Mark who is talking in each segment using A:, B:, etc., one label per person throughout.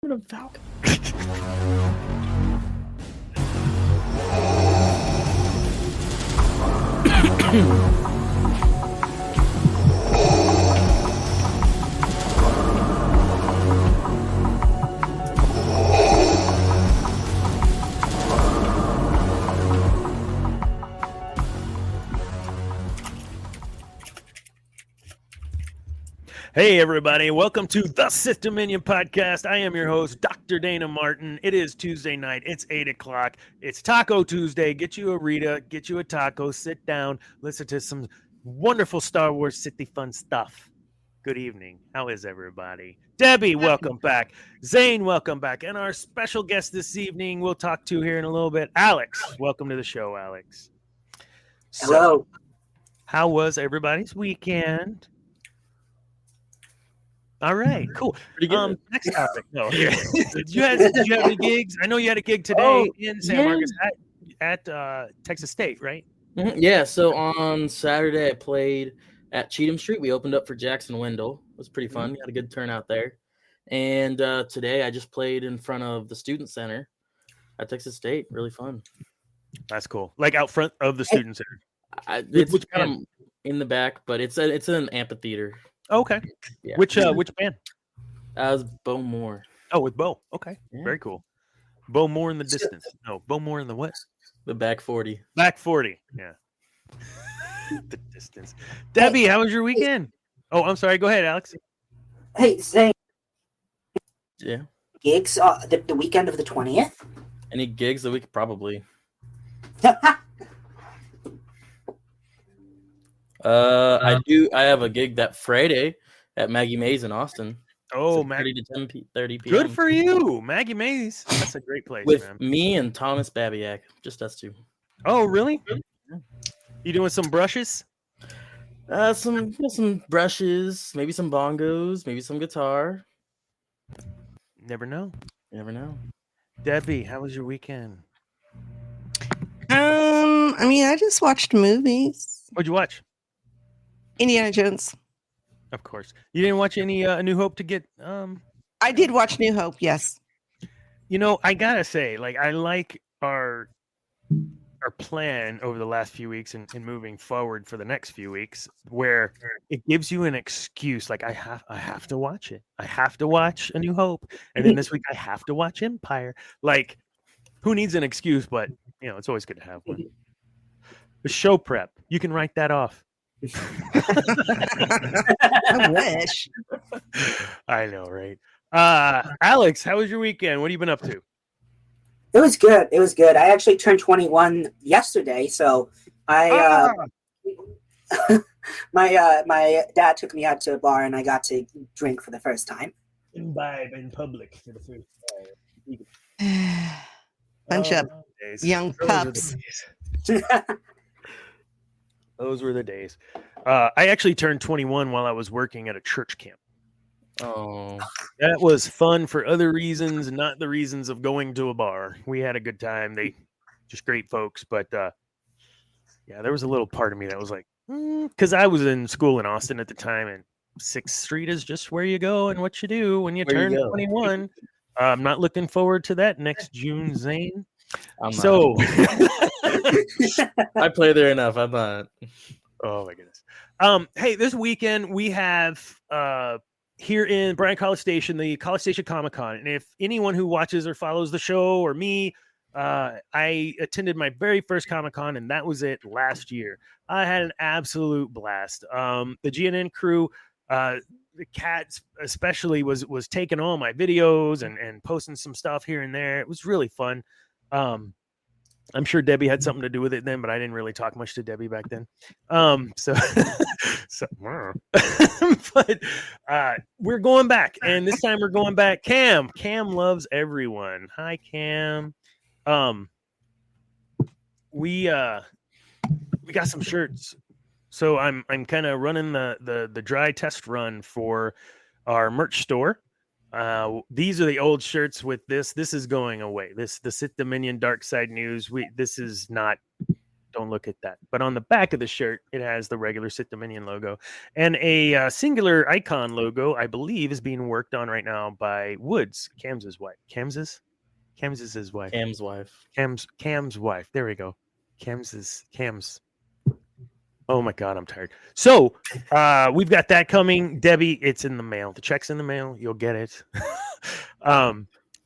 A: for the Falcon.
B: Hey, everybody. Welcome to the Sith Dominion podcast. I am your host, Dr. Dana Martin. It is Tuesday night. It's 8 o'clock. It's Taco Tuesday. Get you a Rita, get you a taco, sit down, listen to some wonderful Star Wars City fun stuff. Good evening. How is everybody? Debbie, welcome back. Zane, welcome back. And our special guest this evening we'll talk to here in a little bit, Alex. Welcome to the show, Alex.
C: Hello.
B: How was everybody's weekend? All right, cool. Next topic. No, did you have any gigs? I know you had a gig today in San Marcos at Texas State, right?
A: Mm-hmm. Yeah. So on Saturday, I played at Cheatham Street. We opened up for Jackson Wendell. It was pretty fun. We had a good turnout there. And today, I just played in front of the Student Center at Texas State. Really fun.
B: That's cool. Like out front of the Student Center.
A: It's kind of in the back, but it's an amphitheater.
B: Okay.
A: Yeah.
B: Which band?
A: That was Bo Moore.
B: Oh, with Bo. Okay.
A: Yeah.
B: Very cool. Bo Moore in the distance. No, Bo Moore in the what?
A: The back 40.
B: Back 40. Yeah. The distance. Debbie, how was your weekend? Oh, I'm sorry. Go ahead, Alex.
C: Hey, Zane.
A: Yeah.
C: Gigs the weekend of the 20th?
A: Any gigs the week? Probably. I have a gig that Friday at Maggie Mays in Austin.
B: Oh,
A: 30 to 10:30 p.m.
B: Good for you, Maggie Mays. That's a great place,
A: with
B: man.
A: me and Thomas Babiak, just us two.
B: Oh, really? You doing some brushes?
A: Some brushes, maybe some bongos, maybe some guitar.
B: Never know.
A: You never know.
B: Debbie, how was your weekend?
D: I just watched movies.
B: What'd you watch?
D: Indiana Jones.
B: Of course. You didn't watch any A New Hope to get
D: I did watch New Hope, yes.
B: You know, I gotta say, like, I like our plan over the last few weeks and moving forward for the next few weeks, where it gives you an excuse. Like, I have to watch it. I have to watch A New Hope, and then this week I have to watch Empire. Like, who needs an excuse? But you know, it's always good to have one. The show prep. You can write that off.
D: I wish.
B: I know, right? Alex, how was your weekend? What have you been up to?
C: It was good. I actually turned 21 yesterday, so my dad took me out to a bar and I got to drink for the first time.
B: Imbibe in public for the first time.
D: Bunch of young pups.
B: Those were the days. I actually turned 21 while I was working at a church camp.
A: Oh,
B: That was fun for other reasons, not the reasons of going to a bar. We had a good time. They just great folks, but yeah, there was a little part of me that was like, because I was in school in Austin at the time, and 6th Street is just where you go and what you do when you turn 21. I'm not looking forward to that next June, Zane. So
A: I play there enough. I'm not.
B: Oh my goodness. Hey, this weekend we have here in Bryan College Station, the College Station Comic-Con. And if anyone who watches or follows the show or me, I attended my very first Comic-Con, and that was it last year. I had an absolute blast. The GNN crew, the Cats especially, was taking all my videos and posting some stuff here and there. It was really fun. I'm sure Debbie had something to do with it then, but I didn't really talk much to Debbie back then. But we're going back, and this time we're going back. Cam loves everyone. Hi, Cam. We got some shirts, so I'm kind of running the dry test run for our merch store. These are the old shirts with this. This is going away. The Sith Dominion Dark Side News. Don't don't look at that. But on the back of the shirt, it has the regular Sith Dominion logo. And a singular icon logo, I believe, is being worked on right now by Woods, Cam's wife. Cam's wife.
A: Cam's wife.
B: Cam's wife. There we go. Cam's. Oh my God, I'm tired. So we've got that coming. Debbie, it's in the mail. The check's in the mail. You'll get it.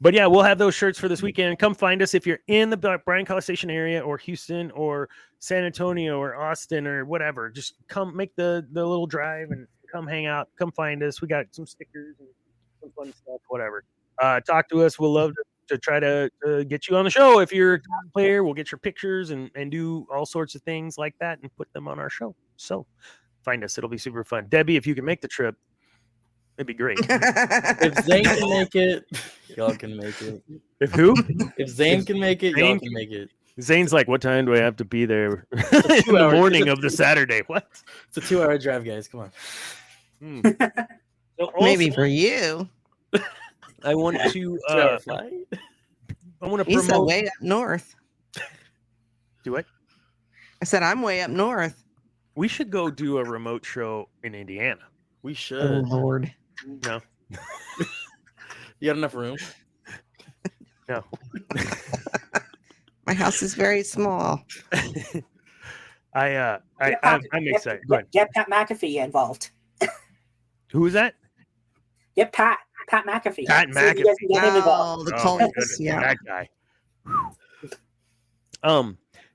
B: But yeah, we'll have those shirts for this weekend. Come find us if you're in the Bryan College Station area or Houston or San Antonio or Austin or whatever. Just come make the little drive and come hang out. Come find us. We got some stickers and some fun stuff, whatever. Talk to us. We'll love to try to get you on the show. If you're a top player, we'll get your pictures and do all sorts of things like that and put them on our show. So find us. It'll be super fun. Debbie, if you can make the trip, it'd be great.
A: If Zane can make it, y'all can make it.
B: If who?
A: If Zane can make it, y'all can make it.
B: Zane's like, what time do I have to be there in the morning of the Saturday? What?
A: It's a 2-hour drive, guys. Come on.
B: So
D: Maybe
B: also,
D: for you.
B: I want to
D: He's
B: promote.
D: way up north.
B: Do it.
D: I said I'm way up north.
B: We should go do a remote show in Indiana.
A: We
D: Oh
A: should.
D: Lord.
B: No.
A: You got enough room?
B: No.
D: My house is very small.
B: I'm excited. Go ahead.
C: Get Pat McAfee involved.
B: Who is that?
C: Get Pat McAfee.
B: Pat
C: See if you guys can get him involved.
D: Oh, the
B: Oh, my
D: Colts.
B: goodness,
D: Yeah.
B: that guy.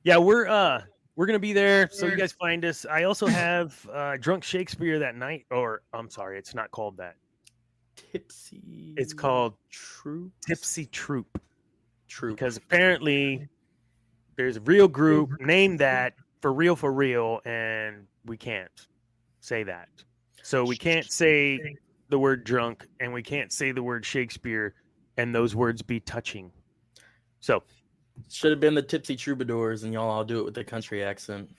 B: Yeah, we're gonna be there, so you guys find us. I also have Drunk Shakespeare that night, or I'm sorry, it's not called that.
A: Tipsy.
B: It's called
A: Troop.
B: Tipsy Troop,
A: Troop.
B: because apparently there's a real group named that for real, and we can't say that. So we can't say the word drunk, and we can't say the word Shakespeare, and those words be touching. So.
A: Should have been the Tipsy Troubadours, and y'all all do it with the country accent.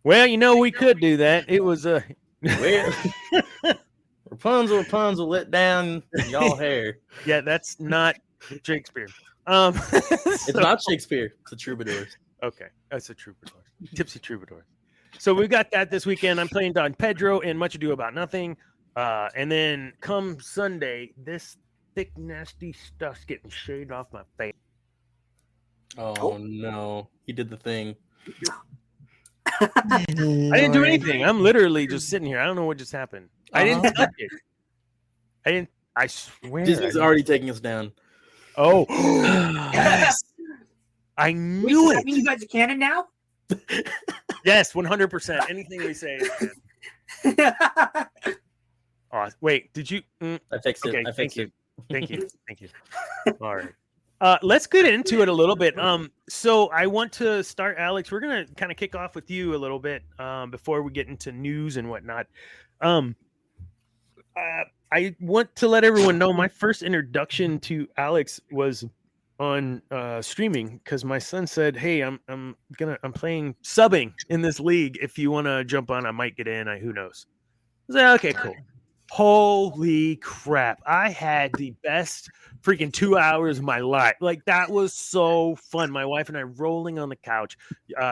B: Well, we could do that. It was
A: Where Rapunzel let down y'all hair.
B: Yeah, that's not Shakespeare.
A: It's not Shakespeare. It's the Troubadours.
B: Okay, that's a troubadour. Tipsy Troubadour. So we've got that this weekend. I'm playing Don Pedro and Much Ado About Nothing. And then come Sunday, this thick, nasty stuff's getting shaved off my face.
A: Oh no, he did the thing.
B: I didn't do anything. I'm literally just sitting here. I don't know what just happened. I didn't touch it. I swear.
A: Disney's already taking us down.
B: Oh,
C: Yes.
B: I
C: Wait,
B: knew
C: does that
B: it.
C: mean you guys are canon now?
B: Yes, 100%. Anything we say. Oh, wait, did you?
A: I fixed it.
B: Okay,
A: I fixed it.
B: Thank you. All right. Let's get into it a little bit. So I want to start, Alex. We're gonna kind of kick off with you a little bit before we get into news and whatnot. I want to let everyone know my first introduction to Alex was on streaming because my son said, "Hey, I'm playing subbing in this league. If you want to jump on, I might get in. Who knows?" I said, "Okay, cool." Holy crap. I had the best freaking 2 hours of my life. Like, that was so fun. My wife and I rolling on the couch.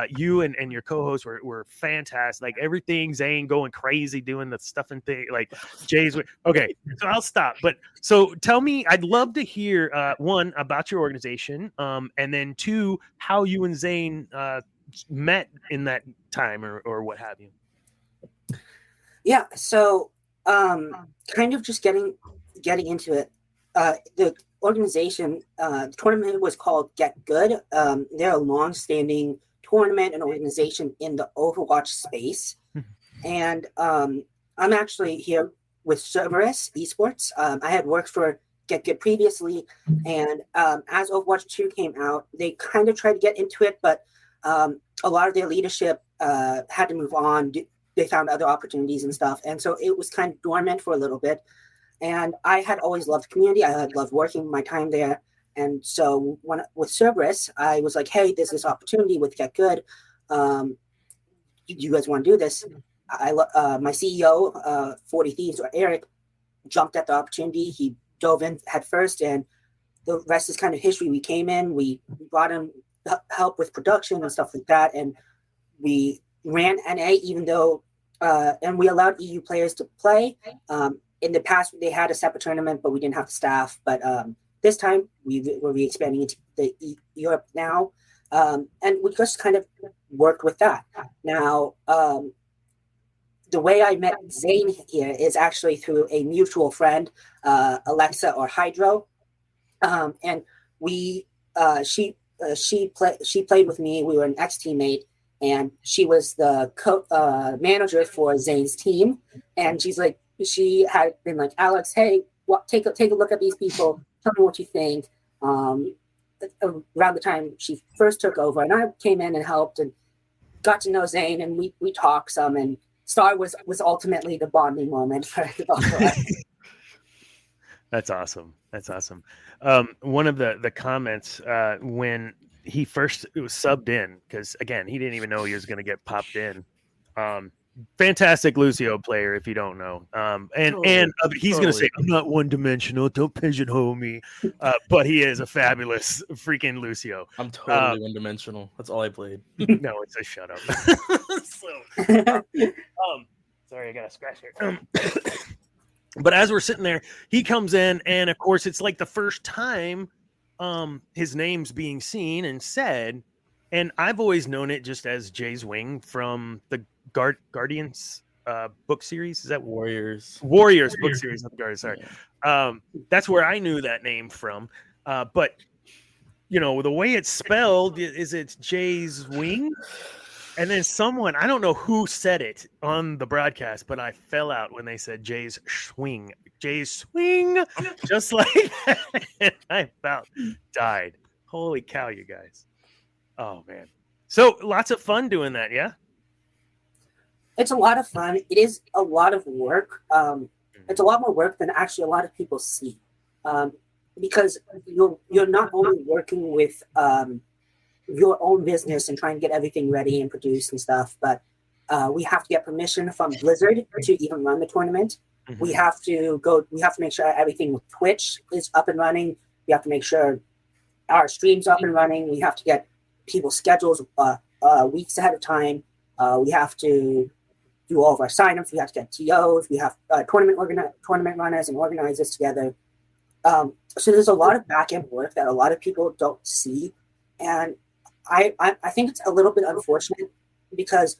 B: You and your co-hosts were fantastic. Like, everything, Zane going crazy, doing the stuff and thing. Like, Jay's. Okay, so I'll stop. But so tell me, I'd love to hear, one, about your organization, and then two, how you and Zane met in that time or what have you.
C: Yeah, so kind of just getting into it. The organization, the tournament was called Get Good. They're a long-standing tournament and organization in the Overwatch space. And I'm actually here with Cerberus eSports. I had worked for Get Good previously, and as Overwatch 2 came out, they kind of tried to get into it, but a lot of their leadership had to move on. They found other opportunities and stuff. And so it was kind of dormant for a little bit. And I had always loved the community. I had loved working my time there. And so with Cerberus, I was like, hey, there's this opportunity with Get Good. You guys want to do this? My CEO, 40 Thieves, or Eric, jumped at the opportunity. He dove in head first, and the rest is kind of history. We came in, we brought him help with production and stuff like that. And we ran NA, even though, and we allowed EU players to play. In the past, they had a separate tournament, but we didn't have the staff. But this time, we're expanding into the Europe now, and we just kind of worked with that. Now, the way I met Zane here is actually through a mutual friend, Alexa or Hydro, and she played with me. We were an ex-teammate, and she was the manager for Zane's team. And she had been like, Alex, hey, take a look at these people. Tell me what you think. Around the time she first took over, and I came in and helped and got to know Zane, and we talked some. And Star was ultimately the bonding moment for the both of us.
B: That's awesome. One of the comments when he first was subbed in, because again, he didn't even know he was going to get popped in. Fantastic Lucio player, if you don't know. He's going to say, I'm not one dimensional. Don't pigeonhole me. But he is a fabulous freaking Lucio.
A: I'm totally one dimensional. That's all I played.
B: No, it's a shut up. Sorry, I got a scratch here. But as we're sitting there, he comes in, and of course, it's like the first time his name's being seen and said. And I've always known it just as Jay's Wing from the Guardians book series. Is that
A: Warriors
B: book series? Not the Guardians. Sorry.
A: Yeah.
B: That's where I knew that name from. But the way it's spelled is it's Jay's Wing. And then someone, I don't know who said it on the broadcast, but I fell out when they said Jay's swing, just like that. And I about died. Holy cow, you guys. Oh, man. So lots of fun doing that, yeah?
C: It's a lot of fun. It is a lot of work. It's a lot more work than actually a lot of people see. Because you're not only working with your own business and trying to get everything ready and produced and stuff, but we have to get permission from Blizzard to even run the tournament. Mm-hmm. We have to make sure everything with Twitch is up and running. We have to make sure our streams up and running. We have to get people's schedules weeks ahead of time. We have to do all of our signups. We have to get TOs. We have tournament runners and organizers together. So there's a lot of back end work that a lot of people don't see, and I think it's a little bit unfortunate because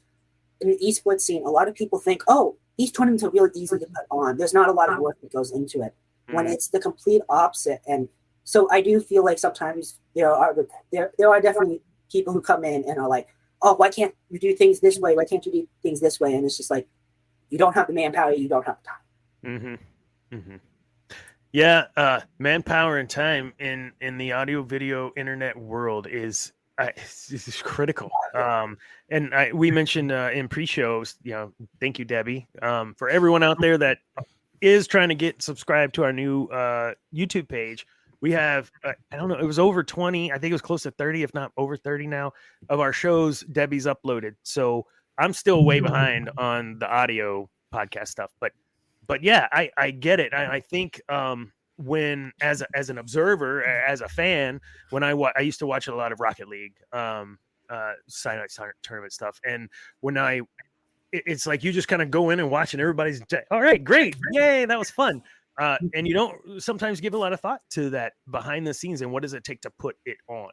C: in the esports scene, a lot of people think, oh, these tournaments are really easy to put on. There's not a lot of work that goes into it, when it's the complete opposite. And so I do feel like sometimes there are definitely people who come in and are like, oh, why can't you do things this way? Why can't you do things this way? And it's just like, you don't have the manpower, you don't have the time.
B: Mm-hmm. Mm-hmm. Yeah, manpower and time in the audio video internet world is critical. And we mentioned in pre-shows, thank you, Debbie, for everyone out there that is trying to get subscribed to our new YouTube page. We have, I don't know, it was over 20. I think it was close to 30, if not over 30 now, of our shows Debbie's uploaded. So I'm still way behind on the audio podcast stuff. But yeah, I get it. I think when as an observer, as a fan, when I used to watch a lot of Rocket League, sign-up tournament stuff, and when it's like you just kind of go in and watch, and everybody's all right, great, yay, that was fun. And you don't sometimes give a lot of thought to that behind the scenes and what does it take to put it on.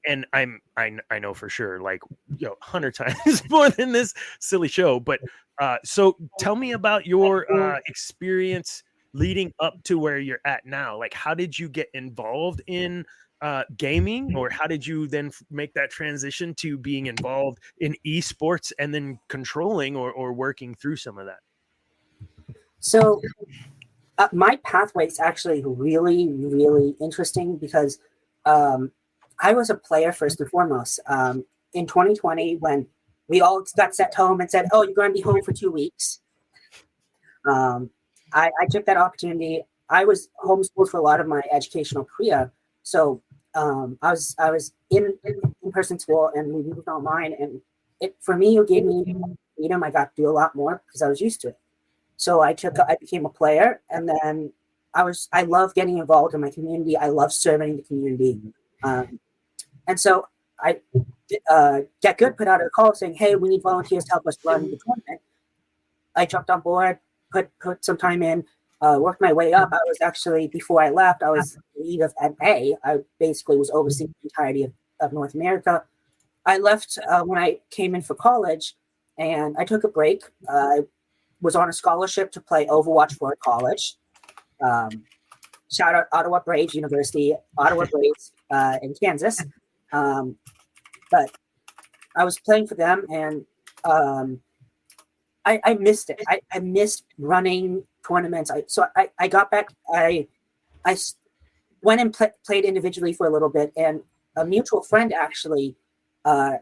B: And I know for sure, like 100 times more than this silly show. But so tell me about your experience leading up to where you're at now. Like, how did you get involved in gaming, or how did you then make that transition to being involved in esports and then controlling or working through some of that?
C: So my pathway is actually really, really interesting because I was a player first and foremost. In 2020, when we all got sent home and said, oh, you're going to be home for 2 weeks. I took that opportunity. I was homeschooled for a lot of my educational career. So I was in in-person school, and we moved online. And it gave me freedom. I got to do a lot more because I was used to it. So I became a player, and then I love getting involved in my community. I love serving the community. And so Get Good put out a call saying, "Hey, we need volunteers to help us run the tournament." I jumped on board, put some time in, worked my way up. I was actually, before I left, I was lead of NA. I basically was overseeing the entirety of North America. I left when I came in for college, and I took a break. I was on a scholarship to play Overwatch for college. Shout out Ottawa Braves University, Ottawa Braves in Kansas. But I was playing for them, and I missed it. I missed running tournaments. I got back. I went and played individually for a little bit, and a mutual friend actually, I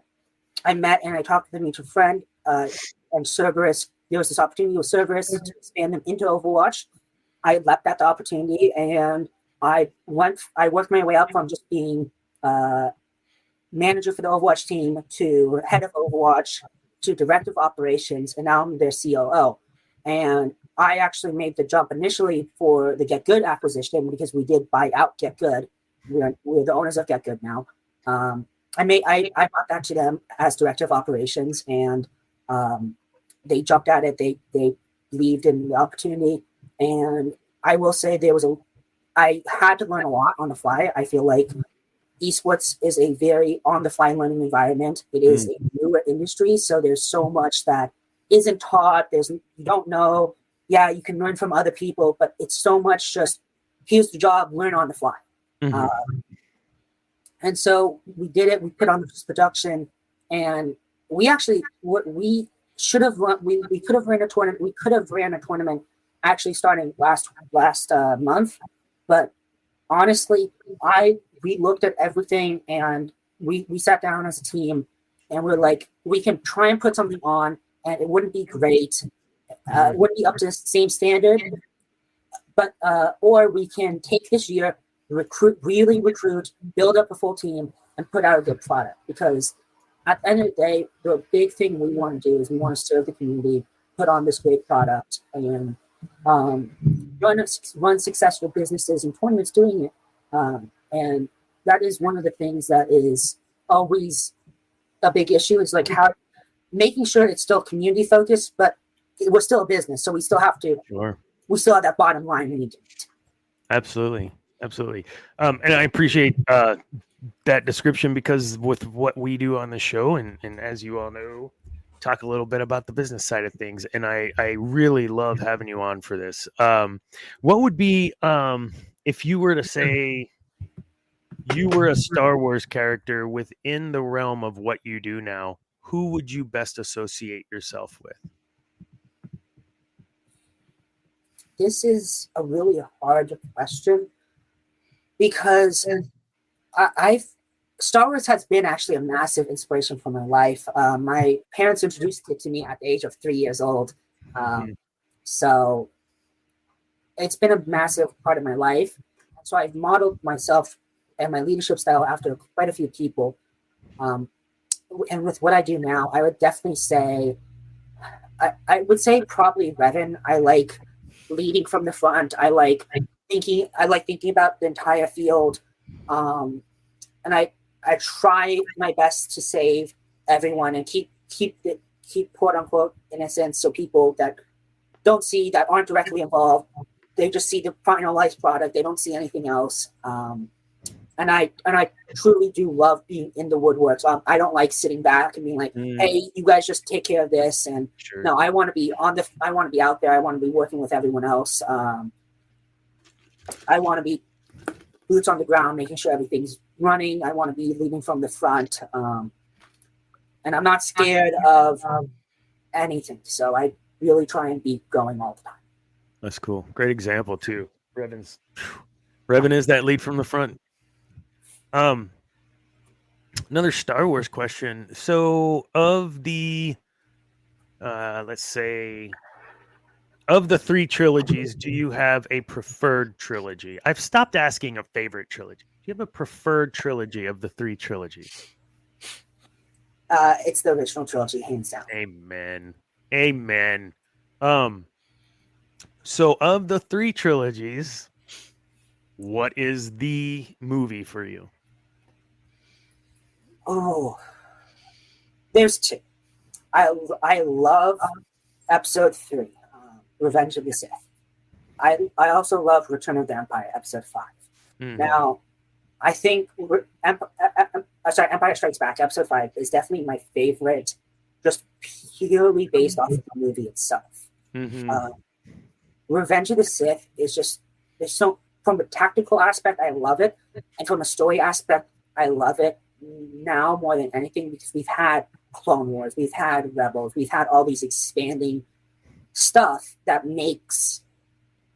C: met and I talked to the mutual friend, and Cerberus. There was this opportunity with Cerberus to expand them into Overwatch. I leapt at the opportunity, and I worked my way up from just being manager for the Overwatch team to head of Overwatch to director of operations, and now I'm their COO. And I actually made the jump initially for the Get Good acquisition because we did buy out Get Good. We're the owners of Get Good now. I brought that to them as director of operations, and they jumped at it. They believed in the opportunity, and I will say I had to learn a lot on the fly. I feel like eSports is a very on-the-fly learning environment. It is a newer industry, so there's so much that isn't taught. You don't know. Yeah, you can learn from other people, but it's so much just, here's the job, learn on the fly. And so we did it. We put on this production, and we actually, we should have run. We could have ran a tournament. We could have ran a tournament actually starting last month, but honestly, we looked at everything, and we sat down as a team, and we're like, we can try and put something on, and it wouldn't be great. It wouldn't be up to the same standard, but or we can take this year, recruit, build up a full team, and put out a good product. Because at the end of the day, the big thing we want to do is we want to serve the community, put on this great product, and run successful businesses and tournaments doing it. And that is one of the things that is always a big issue, is like how making sure it's still community focused, but we're still a business, so we still have to.
B: Sure.
C: We still have that bottom line we need to meet.
B: Absolutely. And I appreciate that description, because with what we do on the show, and as you all know, talk a little bit about the business side of things, and I really love having you on for this. What would be, if you were to say you were a Star Wars character within the realm of what you do now, who would you best associate yourself with?
C: This is a really hard question, because Star Wars has been actually a massive inspiration for my life. My parents introduced it to me at the age of 3 years old. So it's been a massive part of my life. So I've modeled myself and my leadership style after quite a few people. And with what I do now, I would definitely say, I would say probably Revan. I like leading from the front. I like thinking about the entire field. And I try my best to save everyone and keep quote unquote innocence, so people that aren't directly involved, they just see the finalized product. They don't see anything else. And I truly do love being in the woodwork. So I don't like sitting back and being like, hey, you guys just take care of this. And
B: Sure.
C: No, I want to be out there. I want to be working with everyone else. I want to be boots on the ground, making sure everything's running. I want to be leading from the front. And I'm not scared of anything. So I really try and be going all the time.
B: That's cool. Great example too. Revan is that lead from the front. Another Star Wars question. So of the, let's say, of the 3 trilogies, do you have a preferred trilogy? I've stopped asking a favorite trilogy. Do you have a preferred trilogy of the 3 trilogies?
C: It's the original trilogy, hands down.
B: Amen. So of the 3 trilogies, what is the movie for you?
C: Oh, there's two. I love Episode 3, Revenge of the Sith. I also love Return of the Empire, Episode 5. Now, I think Empire Strikes Back, Episode 5, is definitely my favorite, just purely based off of the movie itself. Revenge of the Sith is just, there's so, from a tactical aspect, I love it, and from a story aspect, I love it now more than anything, because we've had Clone Wars, we've had Rebels, we've had all these expanding stuff that makes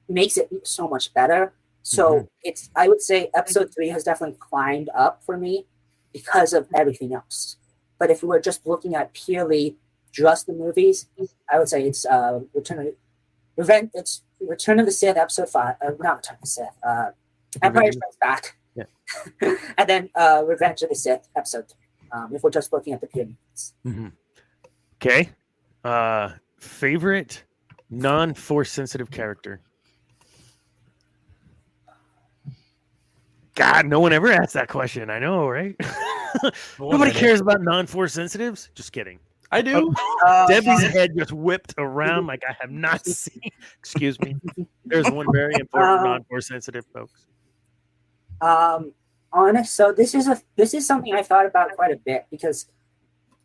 C: it so much better. So I would say Episode 3 has definitely climbed up for me because of everything else. But if we were just looking at purely just the movies, I would say it's Return of the Sith, Episode 5. Not Return of the Sith. Empire Strikes Back.
B: Yeah.
C: And then Revenge of the Sith, Episode 3. If we're just looking at the pure movies.
B: Okay. Favorite non-force sensitive character? God, no one ever asked that question. I know, right? Nobody cares about non-force sensitives. Just kidding.
A: I do.
B: Debbie's head just whipped around like I have not seen. Excuse me. There's one very important non-force sensitive, folks.
C: So this is something I thought about quite a bit, because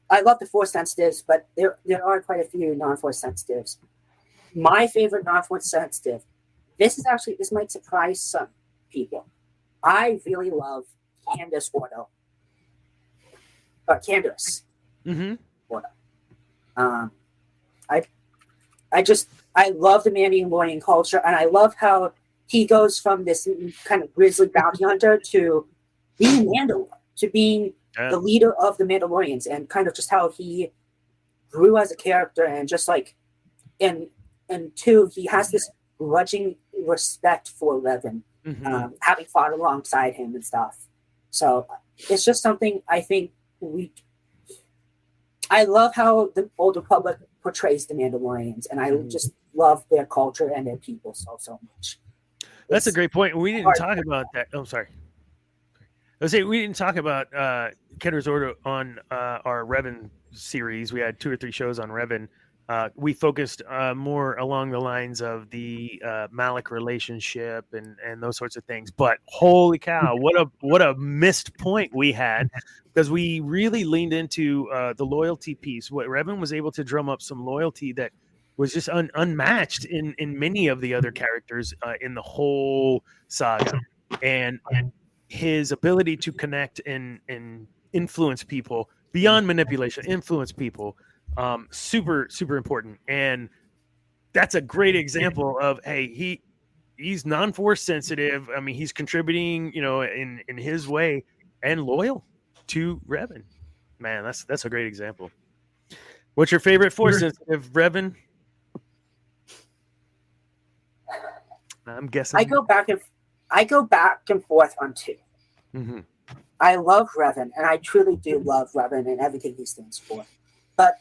C: I love the force sensitives, but there are quite a few non-force sensitives. My favorite non-force sensitive. This might surprise some people. I really love Candace Ordo. Candace. Ordo. I love the Mandalorian culture, and I love how he goes from this kind of grizzly bounty hunter to being Mandalore, to being the leader of the Mandalorians, and kind of just how he grew as a character, and just like, and two, he has this grudging respect for Revan, having fought alongside him and stuff. So it's just something I think I love how the Old Republic portrays the Mandalorians, and I just love their culture and their people so much.
B: That's a great point. We didn't talk about that. Oh, sorry. I was saying we didn't talk about Kenner's Order on our Revan series. We had 2 or 3 shows on Revan. We focused more along the lines of the Malik relationship and those sorts of things. But holy cow, what a missed point we had, because we really leaned into the loyalty piece. What Revan was able to drum up some loyalty that was just unmatched in many of the other characters in the whole saga, and his ability to connect and influence people beyond manipulation, influence people. Super important, and that's a great example of, hey, he's non-force sensitive. I mean, he's contributing, in his way, and loyal to Revan. Man, that's a great example. What's your favorite force sensitive, Revan? I'm guessing
C: I go back and forth on 2. I love Revan, and I truly do love Revan and everything he stands for, but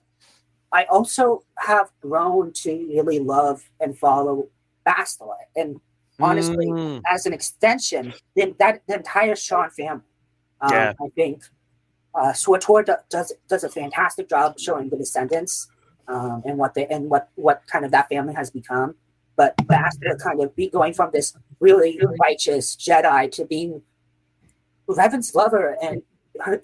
C: I also have grown to really love and follow Bastila, and honestly, as an extension, the entire Sean family. I think Swator does a fantastic job showing the descendants and what kind of that family has become. But Bastila kind of going from this really righteous Jedi to being Revan's lover and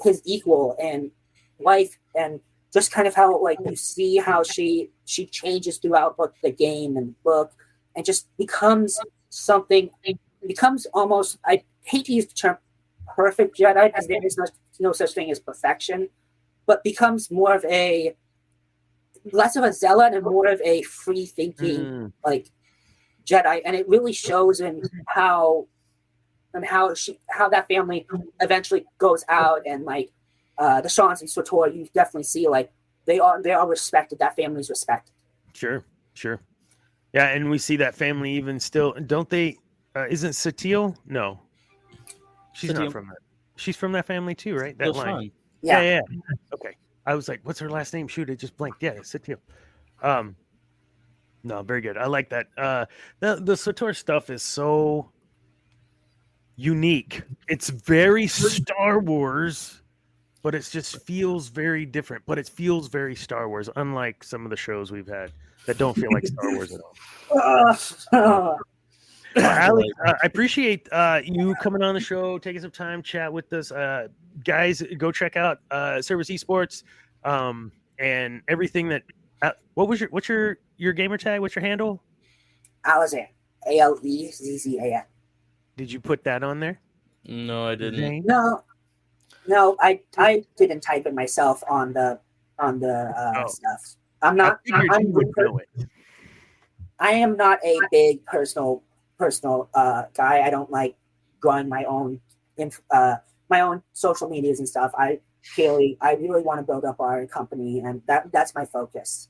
C: his equal and wife, and just kind of how, like, you see how she changes throughout both the game and book, and just becomes almost, I hate to use the term perfect Jedi, because there is no such thing as perfection, but becomes more of less of a zealot and more of a free thinking like Jedi, and it really shows in how that family eventually goes out, and like the Shawns and Swator, you definitely see like they are respected. That family's respected. Sure.
B: Yeah, and we see that family even still. Don't they? Isn't Satele? No, she's
A: Satele.
B: Not from that. She's from that family too, right? That line.
A: Sean.
B: Yeah. Okay, I was like, what's her last name? Shoot, it just blanked. Yeah, Satele. No, very good. I like that. The Swator stuff is so unique. It's very Star Wars, but it just feels very different. But it feels very Star Wars, unlike some of the shows we've had that don't feel like Star Wars at all. Alex, I appreciate you coming on the show, taking some time, chat with us. Guys, go check out Cerberus eSports and everything that. What's your gamer tag? What's your handle?
C: Alezan. ALEZZAN.
B: Did you put that on there?
A: No, I didn't.
B: Zane?
C: No, I didn't type it myself on the stuff. I'm not.
B: I figured you would know it.
C: I am not a big personal guy. I don't like growing my own social medias and stuff. I really want to build up our company, and that's my focus.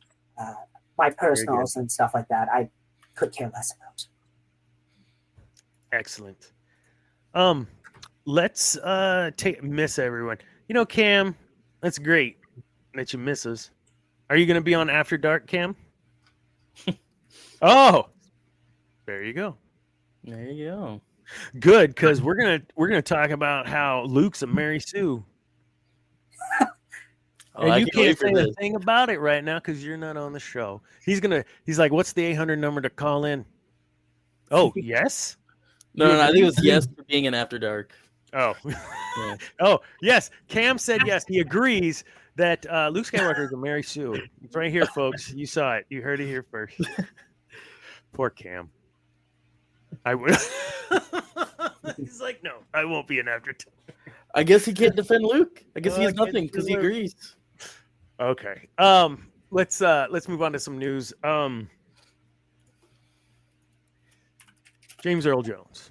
C: My personals and stuff like that, I could care less about.
B: Excellent. Let's miss everyone. Cam, that's great that you miss us. Are you going to be on After Dark, Cam? Oh, there you go.
A: There you go.
B: Good, because we're gonna talk about how Luke's a Mary Sue. And you can't say a thing about it right now because you're not on the show. He's like, what's the 800 number to call in? Oh, yes?
A: No, I think it was yes for being an After Dark.
B: Oh.
A: Yeah.
B: Oh, yes. Cam said yes. He agrees that Luke Skywalker is a Mary Sue. It's right here, folks. You saw it. You heard it here first. Poor Cam. I would. He's like, no, I won't be an After Dark.
A: I guess he can't defend Luke. I guess he has nothing because he agrees.
B: Okay. Let's move on to some news. James Earl Jones.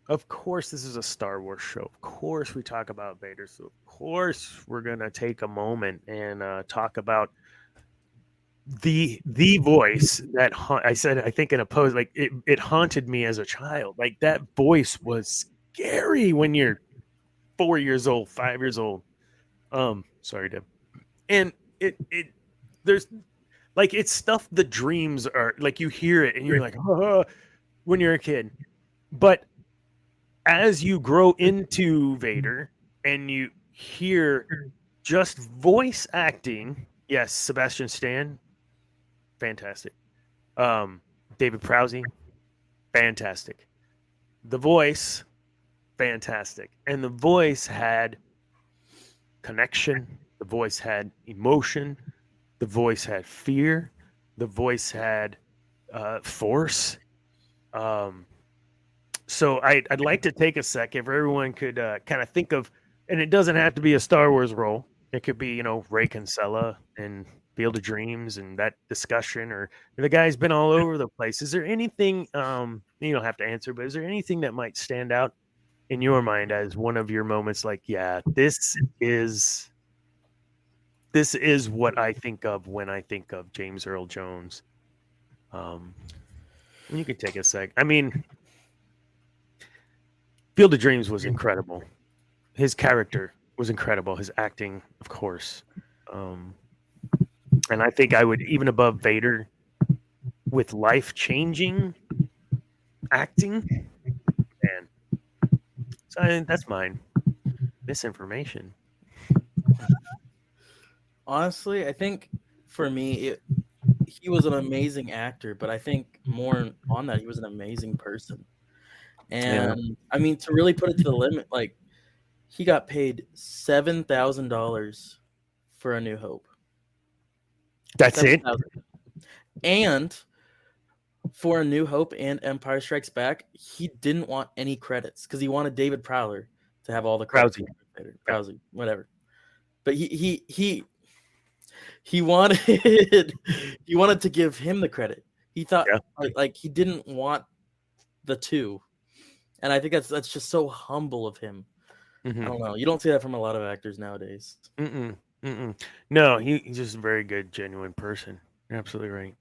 B: Of course, this is a Star Wars show. Of course, we talk about Vader. So, of course, we're gonna take a moment and talk about the voice that I said. I think in a post, like it haunted me as a child. Like that voice was scary when you're 4 years old, 5 years old. Sorry, Deb. And there's like it's stuff the dreams are like you hear it and you're like, when you're a kid. But as you grow into Vader and you hear just voice acting, yes, Sebastian Stan, fantastic. David Prowse, fantastic. The voice, fantastic. And the voice had connection. The voice had emotion. The voice had fear. The voice had force. So I'd like to take a sec if everyone could kind of think of, and it doesn't have to be a Star Wars role. It could be, Ray Kinsella and Field of Dreams and that discussion, or the guy's been all over the place. Is there anything, you don't have to answer, but is there anything that might stand out in your mind as one of your moments like, yeah, this is what I think of when I think of James Earl Jones? You could take a sec. I mean, Field of Dreams was incredible. His character was incredible. His acting, of course. And I think I would, even above Vader, with life-changing acting, man. So that's mine. Misinformation.
A: Honestly, I think for me, he was an amazing actor, but I think more on that, he was an amazing person. And I mean, to really put it to the limit, like he got paid $7,000 for A New Hope.
B: That's it.
A: And for A New Hope and Empire Strikes Back, he didn't want any credits because he wanted David Prowler to have all the credits. Prowse, whatever. But he wanted to give him the credit. He thought like he didn't want the two. And I think that's just so humble of him. Mm-hmm. I don't know. You don't see that from a lot of actors nowadays.
B: No, he's just a very good, genuine person. You're absolutely right.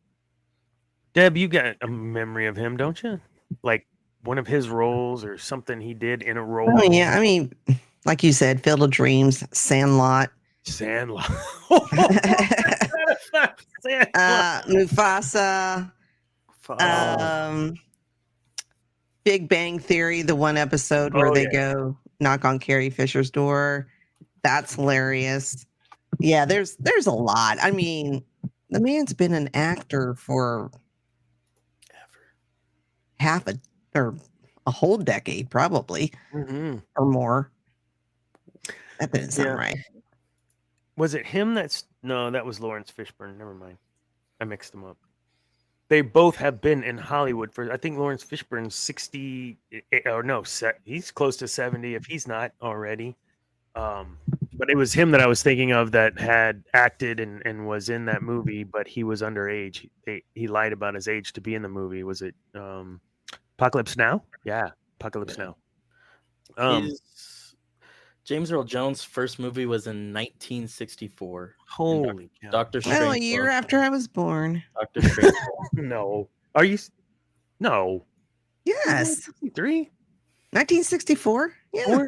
B: Deb, you got a memory of him, don't you? Like one of his roles or something he did in a role.
D: Oh, yeah. I mean, like you said, Field of Dreams, Sandlot. Mufasa. Big Bang Theory, the one episode where they go knock on Carrie Fisher's door. That's hilarious. Yeah, there's a lot. I mean, the man's been an actor for half or a whole decade, probably,
B: Mm-hmm.
D: or more. That didn't sound
B: Yeah.
D: right.
B: Was it him no, that was Lawrence Fishburne. Never mind. I mixed them up. They both have been in Hollywood for, I think Lawrence Fishburne's 60, or no, he's close to 70 if he's not already. But it was him that I was thinking of that had acted and was in that movie, but he was underage. He lied about his age to be in the movie. Was it Apocalypse Now? Yeah, Apocalypse Now.
A: James Earl Jones' first movie was in 1964.
B: Holy cow.
A: Dr. Strange.
D: Well, a year after I was born.
A: Dr. Strange.
B: No. Are you? No.
D: Yes.
B: 63?
D: 1964? Yeah.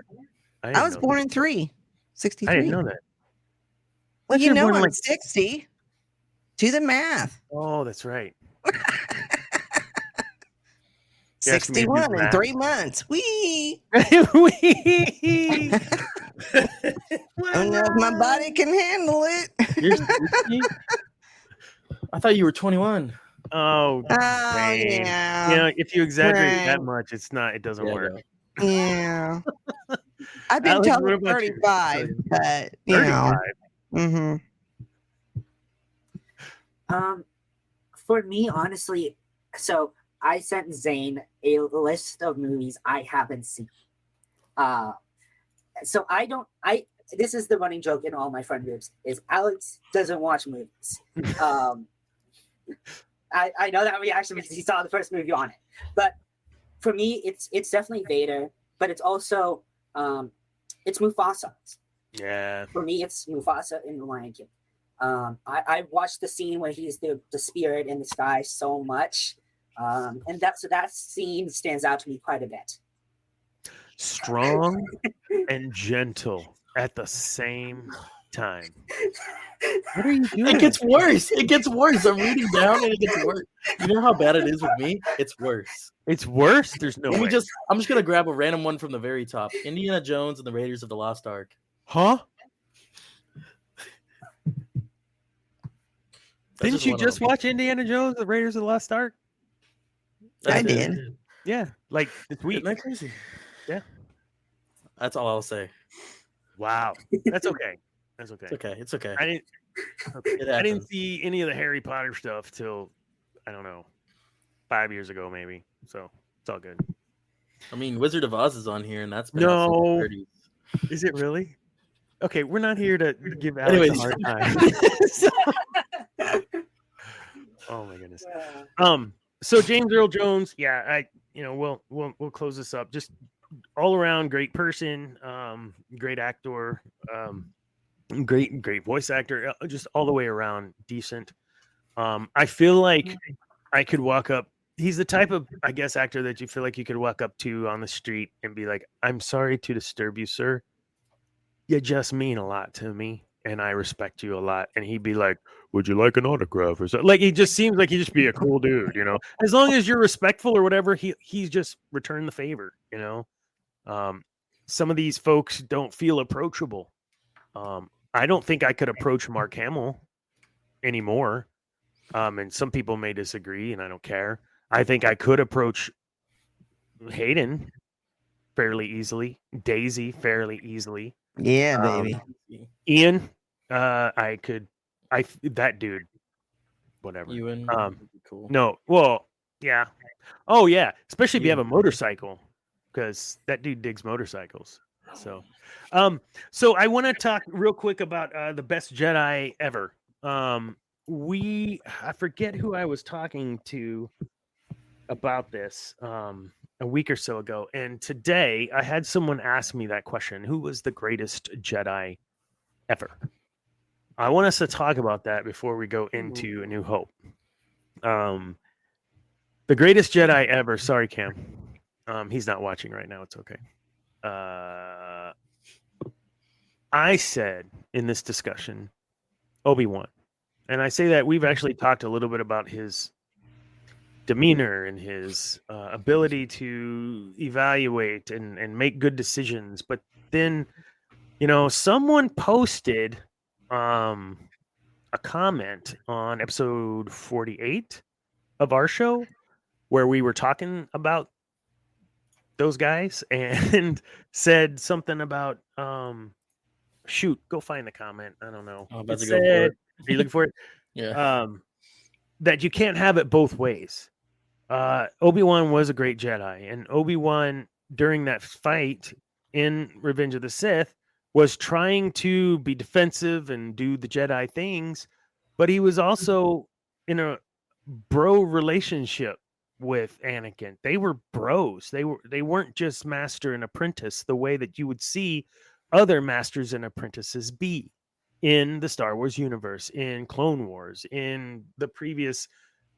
D: I was born in 63.
B: I didn't know that.
D: Well, you
B: You're
D: know
B: born
D: I'm 60. Do the math.
B: Oh, that's right.
D: 61 in 3 months. Wee!
B: Wee!
D: Oh, no, my body can handle it.
A: You're 60? I thought you were 21.
B: Oh,
D: yeah.
B: You know, if you exaggerate that much, it doesn't work.
D: Yeah. I've been
B: Alex,
D: told
B: what about
D: 35,
B: you?
D: but,
B: 35.
D: Mm-hmm.
C: For me, honestly, so I sent Zane a list of movies I haven't seen. So this is the running joke in all my friend groups is Alex doesn't watch movies. I know that reaction because he saw the first movie on it. But for me, it's definitely Vader, but it's also it's Mufasa.
B: Yeah.
C: For me, it's Mufasa in The Lion King. I watched the scene where he's the spirit in the sky so much. And that scene stands out to me quite a bit.
B: Strong and gentle at the same time. What are you doing?
A: It gets worse. It gets worse. I'm reading down and it gets worse. You know how bad it is with me? It's worse.
B: It's worse? There's no way.
A: I'm just gonna grab a random one from the very top. Indiana Jones and the Raiders of the Lost Ark.
B: Huh? Didn't you just watch Indiana Jones, the Raiders of the Lost Ark?
D: I did.
B: Yeah, like this week.
A: Isn't that crazy?
B: Yeah.
A: That's all I'll say.
B: Wow. That's okay. That's okay.
A: It's okay. It's okay.
B: I didn't see any of the Harry Potter stuff till, I don't know, 5 years ago maybe. So it's all good.
A: I mean, Wizard of Oz is on here, and that's been
B: no.
A: since the 30s.
B: Is it really? Okay, we're not here to give Alex a hard time. Oh my goodness. So James Earl Jones, yeah, we'll close this up. Just all around great person, great actor, great voice actor, just all the way around decent. I feel like I could walk up. He's the type of, I guess, actor that you feel like you could walk up to on the street and be like, "I'm sorry to disturb you, sir. You just mean a lot to me, and I respect you a lot." And he'd be like, "Would you like an autograph or something?" Like, he just seems like he'd just be a cool dude, you know. As long as you're respectful or whatever, he's just returned the favor, you know. Some of these folks don't feel approachable. I don't think I could approach Mark Hamill anymore. And some people may disagree, and I don't care. I think I could approach Hayden fairly easily, Daisy fairly easily.
D: Yeah, baby.
B: Ian, that dude, whatever.
A: Ewan, cool.
B: No, well, yeah. Oh, yeah. Especially if you have a motorcycle, because that dude digs motorcycles. So I want to talk real quick about the best Jedi ever. I forget who I was talking to about this a week or so ago, and today I had someone ask me that question: who was the greatest Jedi ever? I want us to talk about that before we go into A New Hope. The greatest Jedi ever. Sorry, Cam. He's not watching right now. It's okay. I said in this discussion, Obi-Wan. And I say that we've actually talked a little bit about his demeanor and his ability to evaluate and make good decisions. But then, someone posted a comment on episode 48 of our show where we were talking about those guys and said something about shoot, go find the comment. I don't know.
A: I'm
B: It
A: about to go for
B: said,
A: it.
B: are you looking for it?
A: Yeah.
B: That you can't have it both ways. Obi-Wan was a great Jedi, and Obi-Wan during that fight in Revenge of the Sith was trying to be defensive and do the Jedi things, but he was also in a bro relationship with Anakin. They were bros. They weren't just master and apprentice the way that you would see other masters and apprentices be in the Star Wars universe, in Clone Wars, in the previous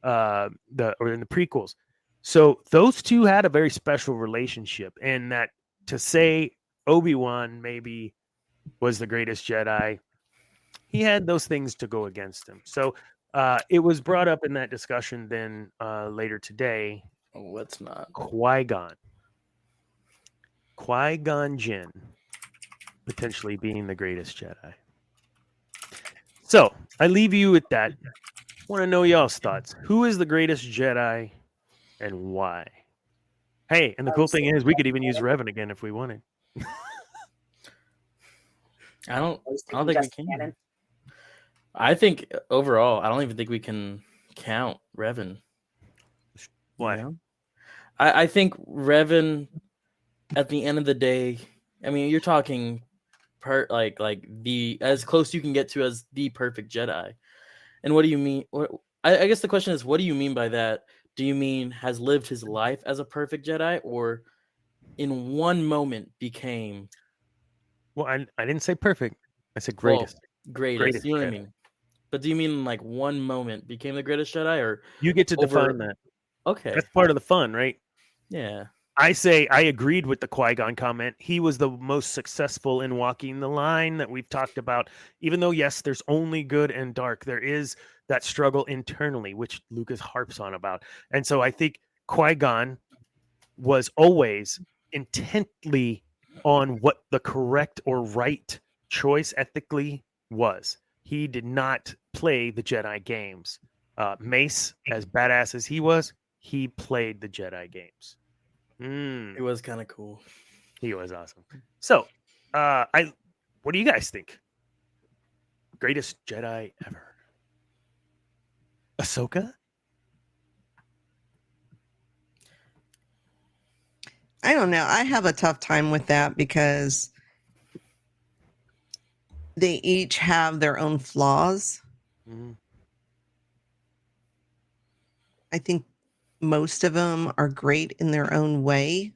B: in the prequels. So those two had a very special relationship, and that to say Obi-Wan maybe was the greatest Jedi, he had those things to go against him. So it was brought up in that discussion then later today.
A: Oh, let's not.
B: Qui-Gon Jinn potentially being the greatest Jedi. So I leave you with that. Want to know y'all's thoughts. Who is the greatest Jedi and why? Hey, and the cool thing is we could even use Revan again if we wanted.
A: I don't think we
C: Just
A: can.
C: canon.
A: I think overall, I don't even think we can count Revan.
B: Why?
A: You know? I think Revan, at the end of the day, I mean, you're talking like the as close you can get to as the perfect Jedi. And what do you mean? I guess the question is, what do you mean by that? Do you mean has lived his life as a perfect Jedi, or in one moment became?
B: Well, I didn't say perfect. I said greatest.
A: Well, greatest. You know what I mean? But do you mean like one moment became the greatest Jedi, or
B: you get to define that?
A: Okay,
B: that's part of the fun, right?
A: Yeah.
B: I say I agreed with the Qui-Gon comment. He was the most successful in walking the line that we've talked about. Even though, yes, there's only good and dark, there is that struggle internally, which Lucas harps on about. And so I think Qui-Gon was always intently on what the correct or right choice ethically was. He did not play the Jedi games. Mace, as badass as he was, he played the Jedi games.
A: It was kind of cool.
B: He was awesome. So, what do you guys think? Greatest Jedi ever? Ahsoka?
D: I don't know. I have a tough time with that because they each have their own flaws.
B: Mm-hmm.
D: I think most of them are great in their own way,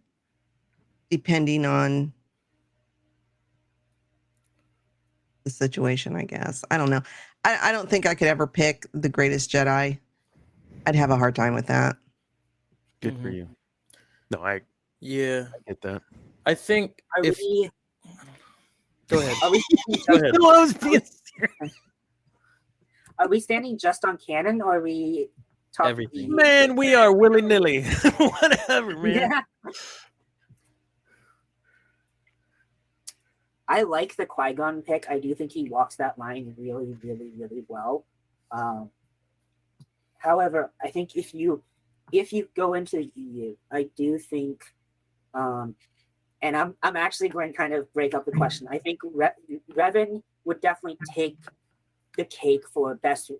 D: depending on the situation, I guess. I don't know. I don't think I could ever pick the greatest Jedi. I'd have a hard time with that.
B: Good for you. No, I get that.
A: I think go ahead.
C: Go
A: ahead.
C: Are we standing just on canon, or are we talking
A: everything?
B: Man, we are willy-nilly. Whatever, man.
C: Yeah. I like the Qui-Gon pick. I do think he walks that line really, really, really well. However, I think if you go into the EU, I do think, and I'm actually going to kind of break up the question. I think Revan would definitely take the cake for best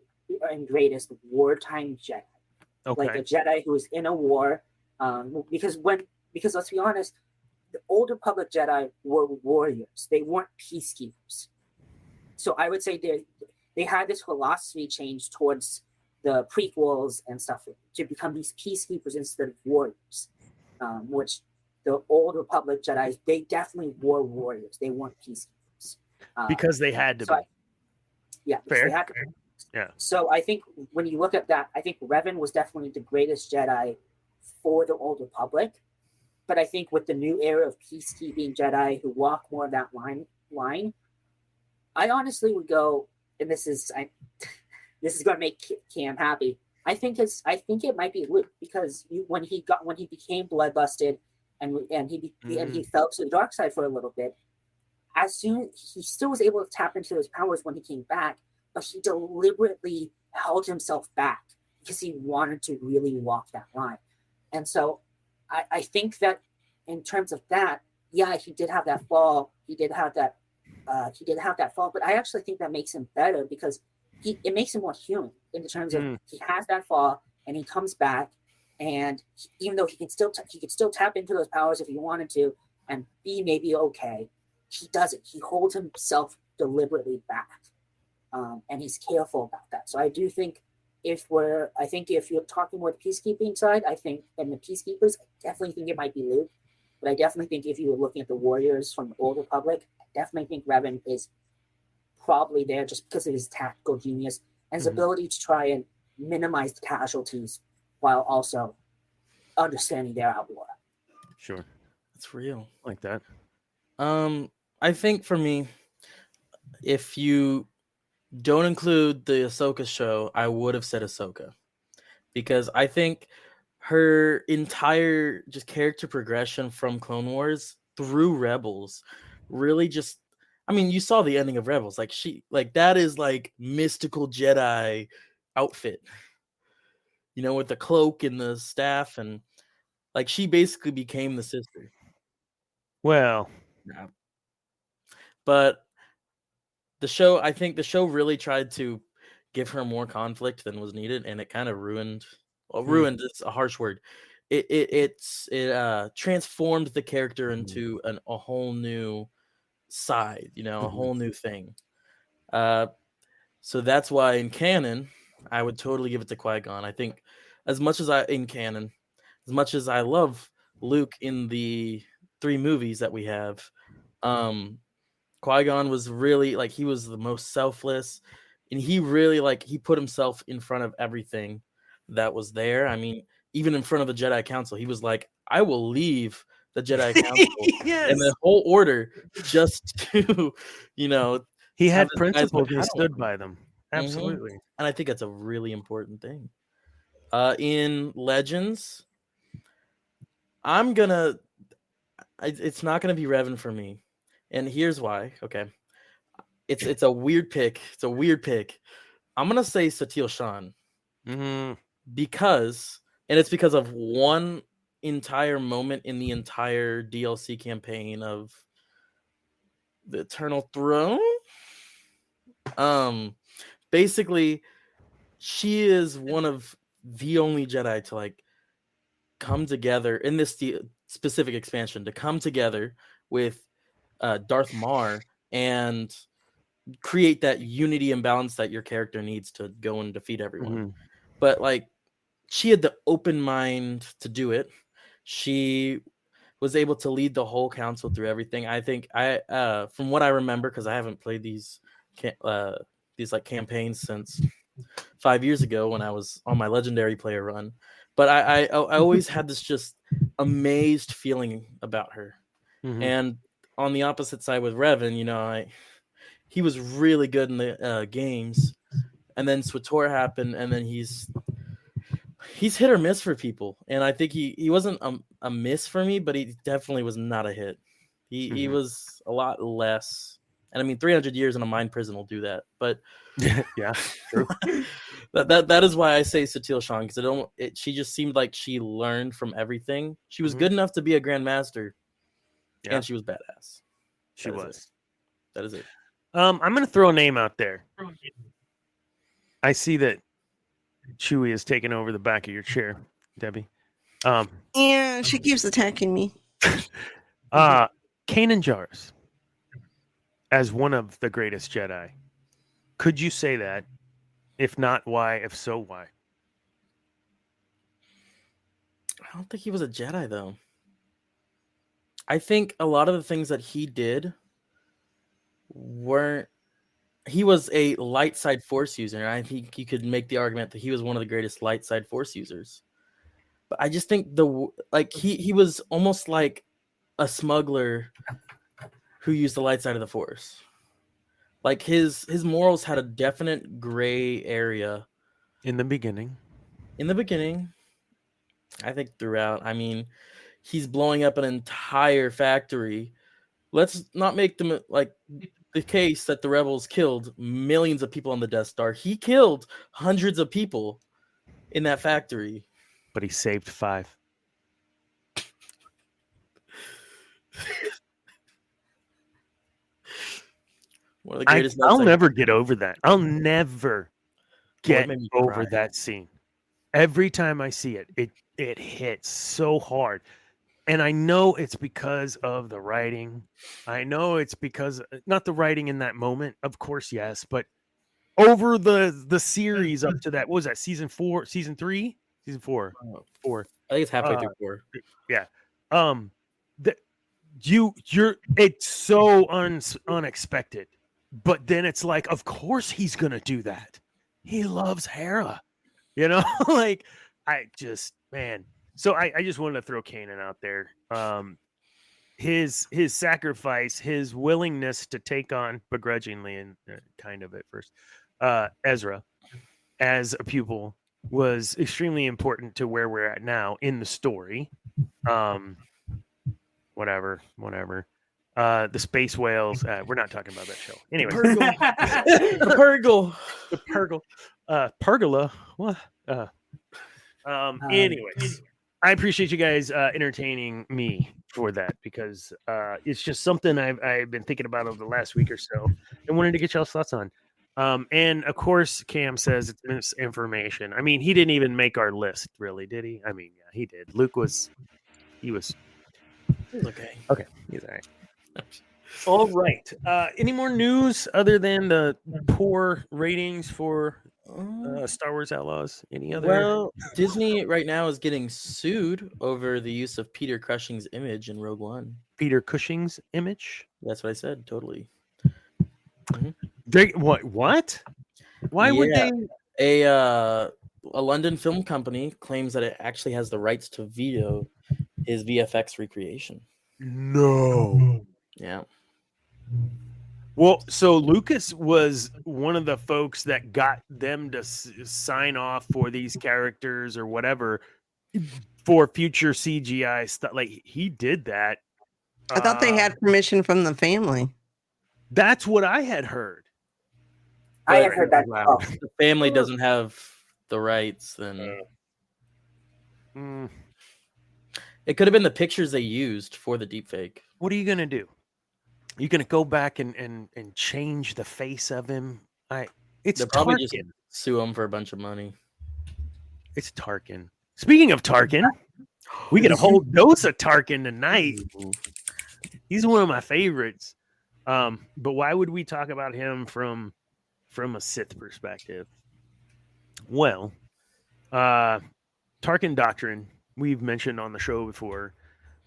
C: and greatest wartime Jedi.
B: Okay.
C: Like a Jedi who is in a war. Because let's be honest, the Old Republic Jedi were warriors. They weren't peacekeepers. So I would say they had this philosophy change towards the prequels and stuff to become these peacekeepers instead of warriors, which the Old Republic Jedi, they definitely were warriors. They weren't peacekeepers.
B: Because they had to be.
C: Fair. They had to be.
B: Yeah.
C: So I think when you look at that, I think Revan was definitely the greatest Jedi for the Old Republic. But I think with the new era of peacekeeping Jedi who walk more of that line, I honestly would go, and this is going to make Cam happy. I think it might be Luke, because when he became bloodlusted and he fell to the dark side for a little bit, as soon he still was able to tap into those powers when he came back, but he deliberately held himself back because he wanted to really walk that line. And so I think that in terms of that, yeah, he did have that fall. He did have that fall, but I actually think that makes him better, because it makes him more human in the terms of he has that fall and he comes back, and even though he could still tap into those powers if he wanted to and be maybe okay, he doesn't. He holds himself deliberately back, and he's careful about that. So I do think if you're talking more the peacekeeping side, I think, and the peacekeepers, I definitely think it might be Luke. But I definitely think if you were looking at the Warriors from the Old Republic, I definitely think Revan is probably there just because of his tactical genius and his ability to try and minimize the casualties while also understanding their outlaw.
B: Sure.
A: That's real.
B: Like that.
A: I think for me, if you don't include the Ahsoka show, I would have said Ahsoka, because I think her entire just character progression from Clone Wars through Rebels really just, I mean, you saw the ending of Rebels, that is like mystical Jedi outfit, with the cloak and the staff, and like she basically became the sister.
B: Well,
A: yeah. But I think the show really tried to give her more conflict than was needed, and it kind of ruined. Well, ruined is a harsh word. It transformed the character into a whole new side, a whole new thing. So that's why in canon, I would totally give it to Qui-Gon. I think as much as I love Luke in the 3 movies that we have, Qui-Gon was really he was the most selfless, and he really he put himself in front of everything that was there. I mean, even in front of the Jedi Council, he was like, I will leave the Jedi Council and the whole order just to,
B: he had
A: have this guy's
B: principles and he
A: battalion.
B: stood by them. Absolutely.
A: And I think that's a really important thing. In Legends, it's not gonna be Revan for me. And here's why. Okay. It's a weird pick. I'm gonna say Satil Shan. Because of one entire moment in the entire DLC campaign of the Eternal Throne. Basically, she is one of the only Jedi to come together in this specific expansion, to come together with Darth Mar and create that unity and balance that your character needs to go and defeat everyone. But she had the open mind to do it. She was able to lead the whole council through everything. I think from what I remember, because I haven't played these campaigns since 5 years ago when I was on my legendary player run, but I always had this just amazed feeling about her. And on the opposite side with Revan, he was really good in the games, and then SWTOR happened, and then he's hit or miss for people. And I think he wasn't a miss for me, but he definitely was not a hit. He was a lot less. And I mean, 300 years in a mind prison will do that. But
B: yeah, true.
A: that is why I say Satil Shan, because she just seemed like she learned from everything. She was good enough to be a grandmaster, and she was badass.
B: She was.
A: That is it.
B: I'm going to throw a name out there. I see that Chewie is taking over the back of your chair, Debbie.
D: Yeah, she keeps attacking me.
B: Kanan Jarrus, as one of the greatest Jedi. Could you say that? If not, why? If so, why?
A: I don't think he was a Jedi, though. I think a lot of the things that he did weren't. He was a light side Force user, and I think you could make the argument that he was one of the greatest light side Force users. But I just think he was almost like a smuggler who used the light side of the Force. His morals had a definite gray area
B: in the beginning.
A: In the beginning, I think throughout. I mean, he's blowing up an entire factory. Let's not make them like the case that the rebels killed millions of people on the Death Star. He killed hundreds of people in that factory.
B: But he saved 5.
A: One of the greatest.
B: I'll never get over that. I'll never get
A: made me
B: over
A: cry.
B: that scene. Every time I see it, it hits so hard. And I know it's because of the writing. I know it's because not the writing in that moment, of course, yes, but over the series up to that, what was that, season 4, season 3, season 4, 4.
A: I think it's halfway through 4.
B: Yeah. You're it's so unexpected, but then it's like, of course he's gonna do that. He loves Hera, like I just, man. So I just wanted to throw Kanan out there. His sacrifice, his willingness to take on begrudgingly and kind of at first, Ezra as a pupil was extremely important to where we're at now in the story. Whatever. The space whales. We're not talking about that show. Anyway,
A: The Purgle.
B: Pergola. What? Anyways, I appreciate you guys entertaining me for that because it's just something I've been thinking about over the last week or so and wanted to get y'all's thoughts on. And of course, Cam says it's misinformation. I mean, he didn't even make our list, really, did he? I mean, yeah, he did. Luke was.
A: Okay.
B: Okay, he's all right. All right. Any more news other than the poor ratings for Star Wars Outlaws? Any other?
A: Well, Disney right now is getting sued over the use of Peter Cushing's image in Rogue One.
B: Peter Cushing's image?
A: That's what I said. Totally.
B: What? Why would they?
A: A London film company claims that it actually has the rights to veto his VFX recreation.
B: No.
A: Yeah.
B: Well, so Lucas was one of the folks that got them to sign off for these characters or whatever for future CGI stuff. Like he did that.
D: I thought they had permission from the family.
B: That's what I had heard.
C: I have heard that.
A: Wow. If the family doesn't have the rights, then it could have been the pictures they used for the deepfake.
B: What are you gonna do? You gonna go back and change the face of him? It's
A: They'll probably
B: Tarkin.
A: just sue him for a bunch of money.
B: It's Tarkin. Speaking of Tarkin, we get a whole dose of Tarkin tonight. He's one of my favorites. But why would we talk about him from a Sith perspective? Well, Tarkin doctrine we've mentioned on the show before.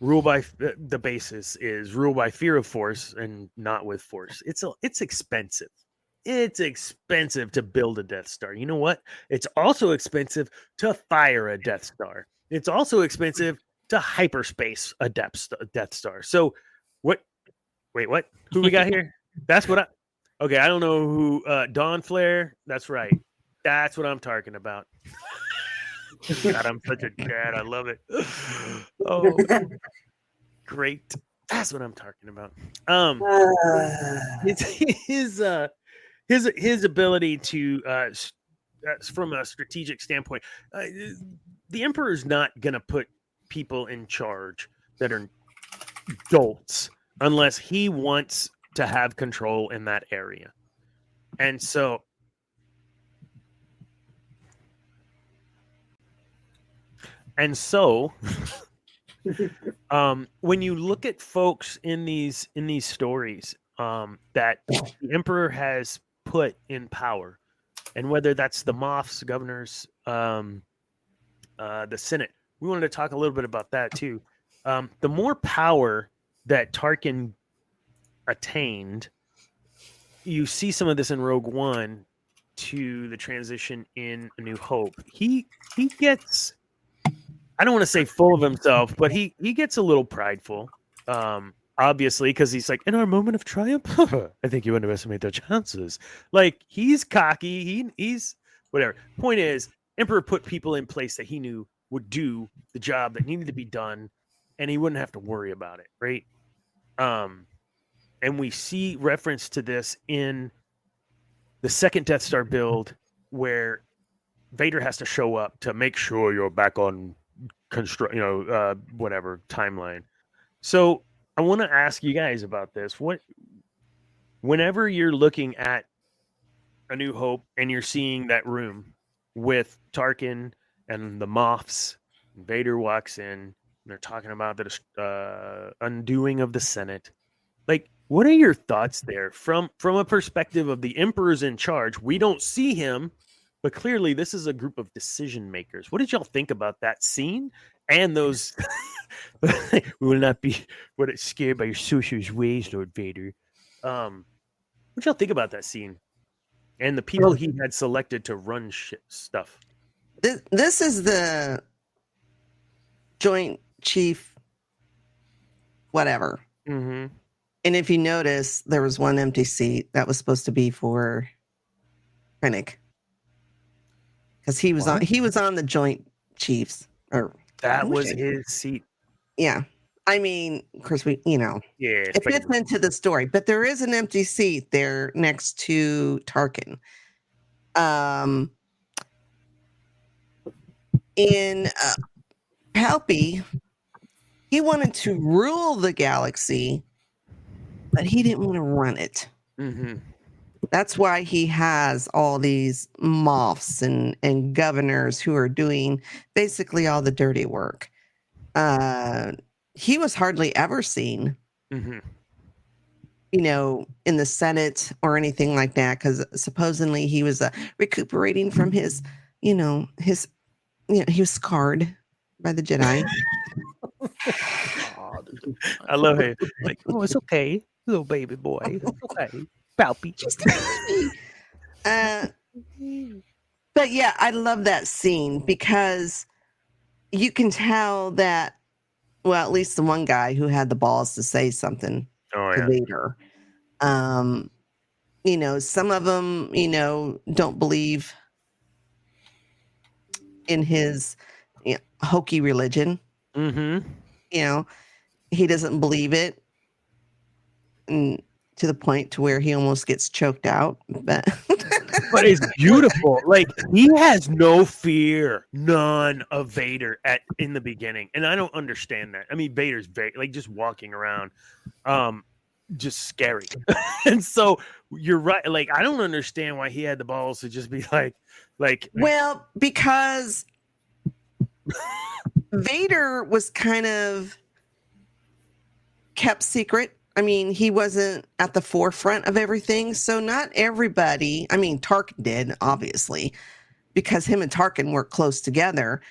B: Rule by the basis is rule by fear of force and not with force. It's expensive. It's expensive to build a Death Star. You know what? It's also expensive to fire a Death Star. It's also expensive to hyperspace a Death Star. So what? Wait, what? Who we got here? That's what okay, I don't know who. Dawn Flare. That's right. That's what I'm talking about. God, I'm such a dad. I love it. Oh, great. That's what I'm talking about. It's his ability to, from a strategic standpoint, the Emperor is not going to put people in charge that are dolts unless he wants to have control in that area. And so when you look at folks in these stories that the Emperor has put in power, and whether that's the Moffs, governors, the Senate, we wanted to talk a little bit about that too. The more power that Tarkin attained, you see some of this in Rogue One to the transition in A New Hope. He gets, I don't want to say full of himself, but he gets a little prideful, obviously, because he's like, in our moment of triumph, I think you underestimate their chances. Like, he's cocky. He's whatever. Point is, Emperor put people in place that he knew would do the job that needed to be done, and he wouldn't have to worry about it, right? And we see reference to this in the second Death Star build, where Vader has to show up to make sure you're back on whatever timeline. So I want to ask you guys about this. Whenever you're looking at A New Hope and you're seeing that room with Tarkin and the Moffs, and Vader walks in, and they're talking about the undoing of the Senate. Like, what are your thoughts there from a perspective of the Emperor's in charge? We don't see him, but clearly this is a group of decision makers. What did y'all think about that scene and those? We will not be scared by your sorcerer's ways, Lord Vader. What y'all think about that scene and the people he had selected to run stuff?
D: This is the Joint Chief, whatever.
B: Mm-hmm.
D: And if you notice, there was one empty seat that was supposed to be for Krennic, because he was on the Joint Chiefs, or
B: that was his seat.
D: Yeah, I mean, of course it fits into the story, but there is an empty seat there next to Tarkin. In Palpy, he wanted to rule the galaxy, but he didn't want to run it.
B: Mm-hmm.
D: That's why he has all these moffs and governors who are doing basically all the dirty work. He was hardly ever seen,
B: mm-hmm.
D: In the Senate or anything like that, because supposedly he was recuperating from his, he was scarred by the Jedi.
B: I love it. Like, oh, it's okay, little baby boy. It's okay, Palpy.
D: Just a baby. But yeah, I love that scene because you can tell that. Well, at least the one guy who had the balls to say something to Vader. Some of them, don't believe in his hokey religion.
B: Mm-hmm.
D: He doesn't believe it, and to the point to where he almost gets choked out. But
B: it's beautiful. Like, he has no fear, none, of Vader in the beginning, and I don't understand that. I mean, Vader's like just walking around, just scary. And so you're right. Like, I don't understand why he had the balls to just be like.
D: Well, because Vader was kind of kept secret. I mean, he wasn't at the forefront of everything. So not everybody, I mean, Tarkin did, obviously, because him and Tarkin worked close together.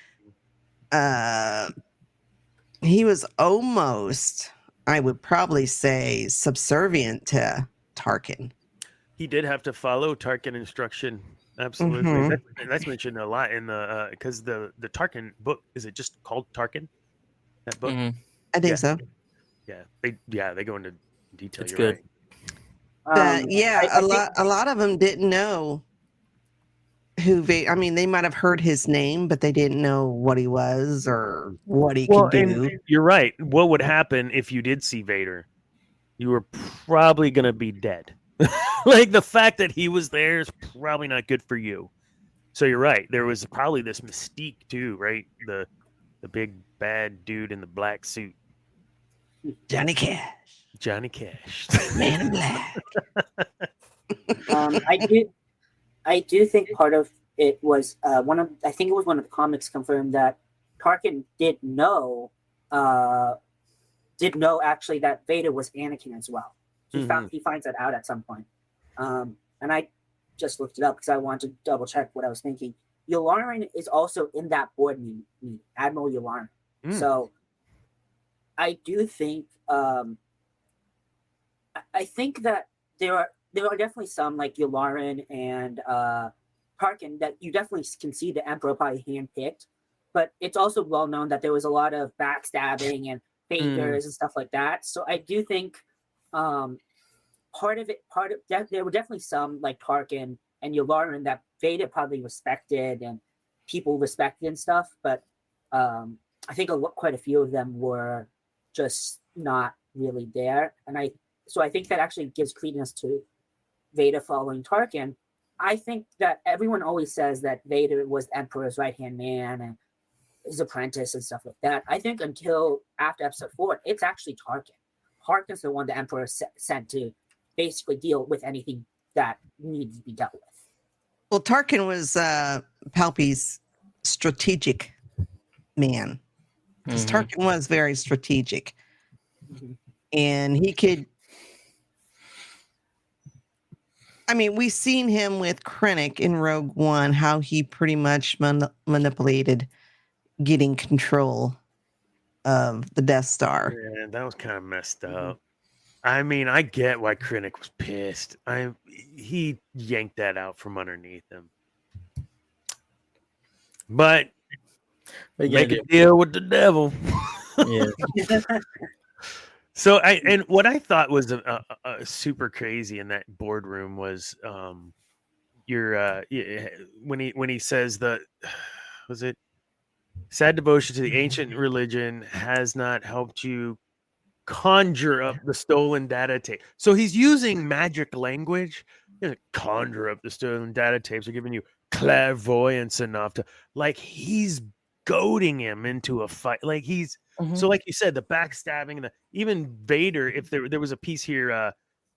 D: He was almost, I would probably say, subservient to Tarkin.
B: He did have to follow Tarkin instruction. Absolutely. Mm-hmm. That's mentioned a lot in the because the Tarkin book, is it just called Tarkin? That book?
D: Mm-hmm. I think so.
B: Yeah, they go into detail.
A: It's
B: You're
A: good.
B: Right.
D: A lot of them didn't know who Vader. I mean, they might have heard his name, but they didn't know what he was or what he could do.
B: You're right. What would happen if you did see Vader? You were probably gonna be dead. Like, the fact that he was there is probably not good for you. So you're right. There was probably this mystique too, right? The big bad dude in the black suit.
D: Johnny Cash.
B: Man in
D: Black.
C: I do think part of it was I think it was one of the comics confirmed that Tarkin did know actually that Vader was Anakin as well. He finds that out at some point. And I just looked it up because I wanted to double check what I was thinking. Yularen is also in that board meeting, Admiral Yularen. So I do think I think that there are definitely some, like Yularen and Tarkin, that you definitely can see the Emperor probably handpicked, but it's also well known that there was a lot of backstabbing and fakers and stuff like that. So I do think there were definitely some, like Tarkin and Yularen, that Vader probably respected and people respected and stuff, but I think quite a few of them were just not really there. And I think that actually gives credence to Vader following Tarkin. I think that everyone always says that Vader was the Emperor's right-hand man and his apprentice and stuff like that. I think until after Episode 4, it's actually Tarkin. Tarkin's the one the Emperor sent to basically deal with anything that needs to be dealt with.
D: Well, Tarkin was Palpy's strategic man. Because Tarkin was very strategic. And he could... I mean, we've seen him with Krennic in Rogue One, how he pretty much manipulated getting control of the Death Star.
B: Yeah, that was kind of messed up. I mean, I get why Krennic was pissed. He yanked that out from underneath him. But make a deal with the devil.
A: Yeah.
B: So what I thought was a super crazy in that boardroom was when he says was it sad devotion to the ancient religion has not helped you conjure up the stolen data tape. So he's using magic language. Conjure up the stolen data tapes are giving you clairvoyance enough to, like, he's goading him into a fight. Like he's so, like you said, the backstabbing, even Vader. If there was a piece here,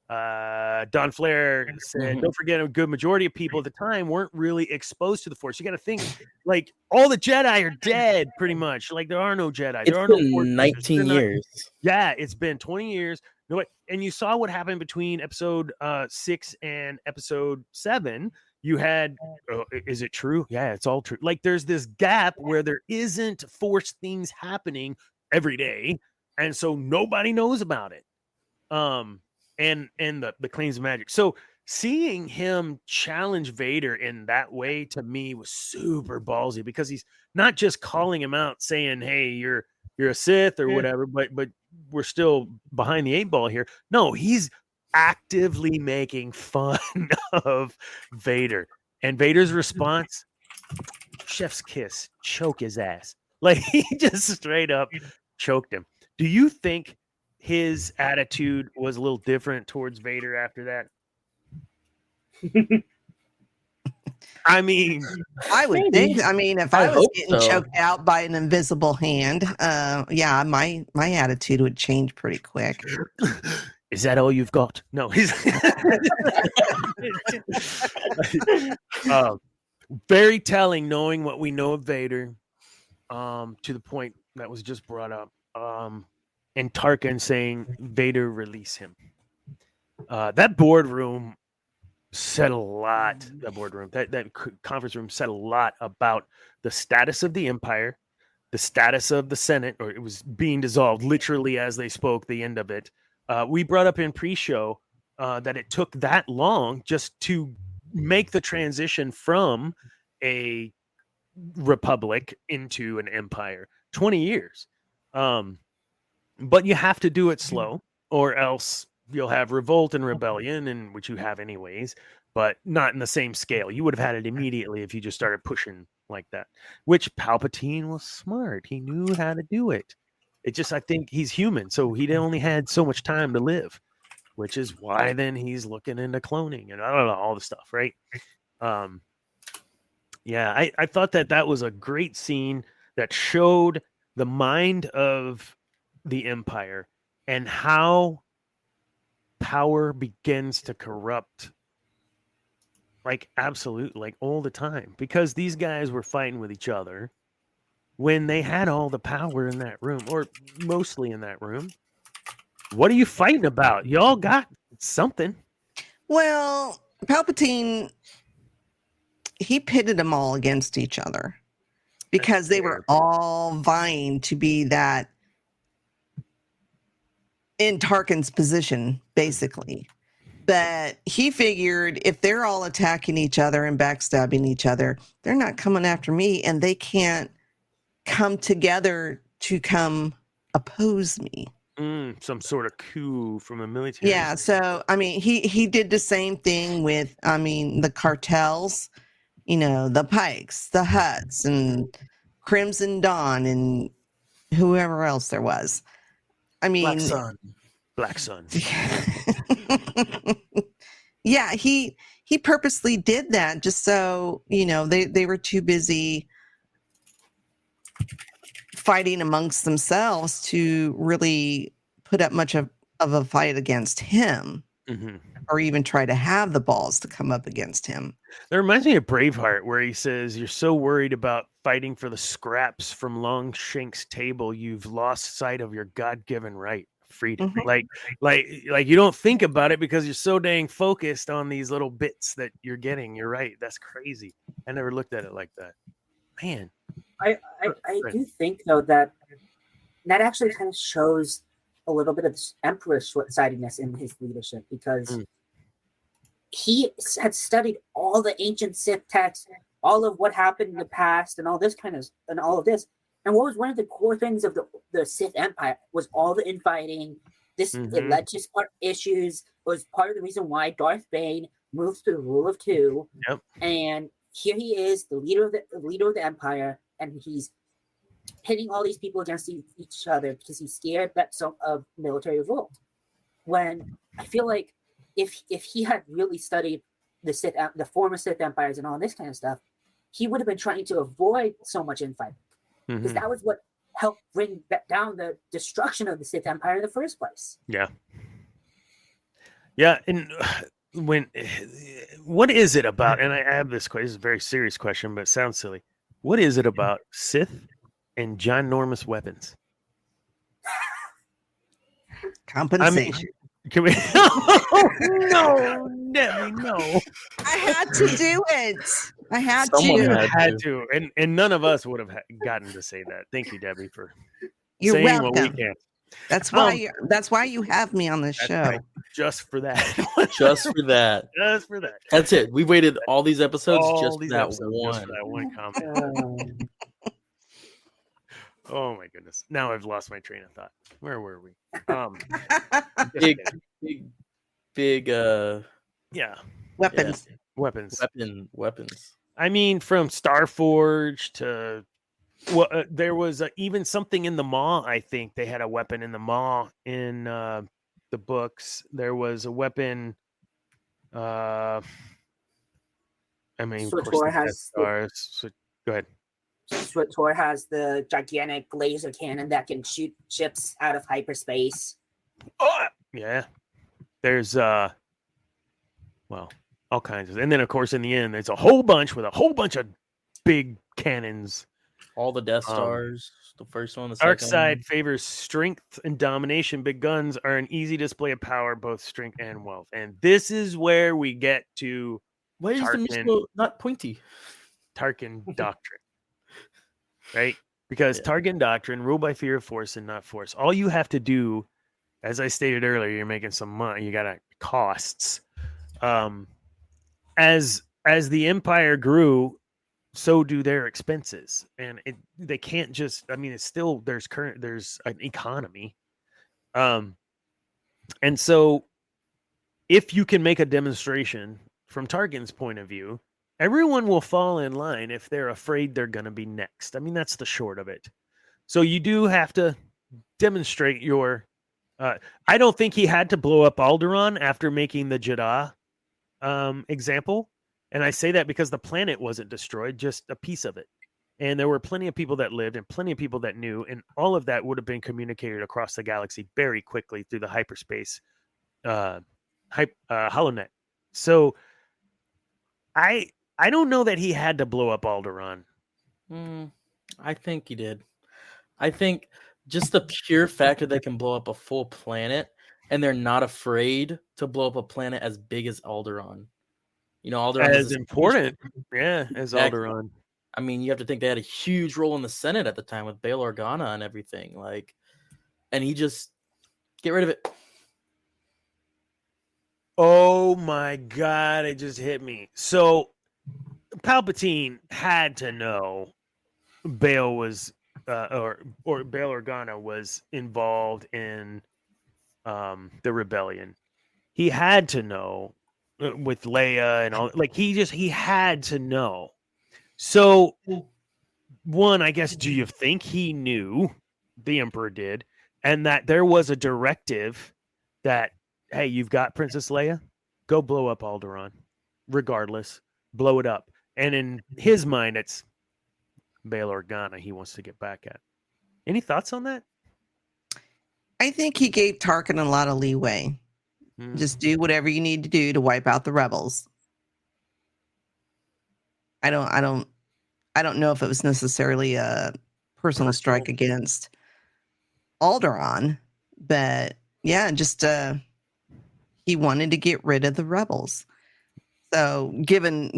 B: Don Flair said, "Don't forget, a good majority of people at the time weren't really exposed to the Force." You got to think, like, all the Jedi are dead, pretty much. Like there are no Jedi. There are no Force
A: 19 years.
B: Yeah, it's been 20 years. No, and you saw what happened between Episode 6 and Episode 7. You had, is it true? Yeah, it's all true. Like there's this gap where there isn't Force things happening every day, and so nobody knows about it. And the claims of magic. So seeing him challenge Vader in that way, to me, was super ballsy, because he's not just calling him out saying, "Hey, you're a Sith" or whatever, but we're still behind the 8 ball here. No, he's actively making fun of Vader. And Vader's response, chef's kiss, choke his ass. Like he just straight up choked him. Do you think his attitude was a little different towards Vader after that? I mean,
D: I would think. I mean, if I was getting choked out by an invisible hand, yeah, my attitude would change pretty quick.
B: Is that all you've got? No, he's very telling, knowing what we know of Vader, to the point that was just brought up, and Tarkin saying, "Vader, release him." That boardroom said a lot. That conference room said a lot about the status of the Empire, the status of the Senate, or it was being dissolved literally as they spoke. The end of it. We brought up in pre-show that it took that long just to make the transition from a republic into an empire. 20 years. But you have to do it slow, or else you'll have revolt and rebellion, and which you have anyways, but not in the same scale. You would have had it immediately if you just started pushing like that, which Palpatine was smart. He knew how to do it. It just, I think he's human, so he only had so much time to live, which is why then he's looking into cloning and I don't know, all the stuff, right? Yeah, I thought that was a great scene that showed the mind of the Empire and how power begins to corrupt, like absolutely, like all the time, because these guys were fighting with each other when they had all the power in that room, or mostly in that room. What are you fighting about? Y'all got something.
D: Well, Palpatine, he pitted them all against each other because they were all vying to be that in Tarkin's position, basically. But he figured if they're all attacking each other and backstabbing each other, they're not coming after me, and they can't come together to come oppose me.
B: Some sort of coup from a military.
D: Yeah, so I mean, he did the same thing with, I mean, the cartels. the Pikes, the Hutts, and Crimson Dawn, and whoever else there was. I mean,
B: Black Sun.
D: Yeah, he purposely did that just so, they were too busy fighting amongst themselves to really put up much of a fight against him, or even try to have the balls to come up against him.
B: That reminds me of Braveheart, where he says, "You're so worried about fighting for the scraps from Longshank's table, you've lost sight of your God-given right, freedom." Like you don't think about it because you're so dang focused on these little bits that you're getting. You're right. That's crazy. I never looked at it like that. Man,
C: I do think though that actually kind of shows a little bit of Emperor's short-sightedness in his leadership, because he had studied all the ancient Sith texts, all of what happened in the past, and all this. And what was one of the core things of the Sith Empire was all the infighting. It led to issues. It was part of the reason why Darth Bane moved to the rule of two.
B: Yep.
C: And here he is, the leader of the Empire, and he's pitting all these people against each other because he's scared of military revolt. When I feel like if he had really studied the former Sith empires and all this kind of stuff, he would have been trying to avoid so much infighting, because that was what helped bring down the destruction of the Sith Empire in the first place.
B: Yeah. And what is it about? And I have this question. This is a very serious question, but it sounds silly. What is it about Sith and ginormous weapons?
D: Compensation.
B: Can we? No, Debbie, no.
D: I had to do it. I had
A: Someone
D: to.
B: Had to, and none of us would have gotten to say that. Thank you, Debbie, for
D: You're
B: saying
D: welcome.
B: what we can.
D: That's why. That's why you have me on this show.
B: Right. Just for that.
A: Just for that.
B: Just for that.
A: That's it. We waited all these episodes just for that
B: Just for that one comment. Oh my goodness! Now I've lost my train of thought. Where were we?
A: Big
B: Yeah,
D: Weapons.
A: weapons.
B: I mean, from Starforge to there was even something in the Maw. I think they had a weapon in the Maw in the books. There was a weapon. I mean, of course, go ahead.
C: SWTOR has the gigantic laser cannon that can shoot ships out of hyperspace.
B: Oh, yeah. There's all kinds of, and then of course in the end there's a whole bunch of big cannons.
A: All the Death Stars. The first one, the
B: Dark
A: second
B: side
A: one.
B: favors strength and domination. Big guns are an easy display of power, both strength and wealth. And this is where we get to
A: Why is the
B: Tarkin.
A: missile not pointy?
B: Tarkin doctrine. Right? Because Tarkin doctrine, rule by fear of force and not force. All you have to do, as I stated earlier, you're making some money. You got costs. As the Empire grew, so do their expenses, and they can't just. I mean, it's still there's an economy, and so if you can make a demonstration from Tarkin's point of view, everyone will fall in line if they're afraid they're going to be next. I mean, that's the short of it. So you do have to demonstrate your. I don't think he had to blow up Alderaan after making the Jeddah example. And I say that because the planet wasn't destroyed, just a piece of it. And there were plenty of people that lived and plenty of people that knew. And all of that would have been communicated across the galaxy very quickly through the hyperspace HoloNet. So I don't know that he had to blow up Alderaan.
A: I think he did. I think just the pure fact that they can blow up a full planet and they're not afraid to blow up a planet as big as Alderaan. You know, Alderaan
B: as important, as Alderaan.
A: I mean, you have to think they had a huge role in the Senate at the time with Bail Organa and everything. Like, and he just get rid of it.
B: Oh my God! It just hit me. So Palpatine had to know Bail was, or Bail Organa was involved in the rebellion. He had to know with Leia and all. Like he had to know. So, one, I guess, do you think he knew, the Emperor did, and that there was a directive that, hey, you've got Princess Leia, go blow up Alderaan, regardless, blow it up. And in his mind, it's Bail Organa he wants to get back at. Any thoughts on that?
D: I think he gave Tarkin a lot of leeway. Just do whatever you need to do to wipe out the rebels. I don't know if it was necessarily a personal strike against Alderaan, but yeah, just he wanted to get rid of the rebels. So giving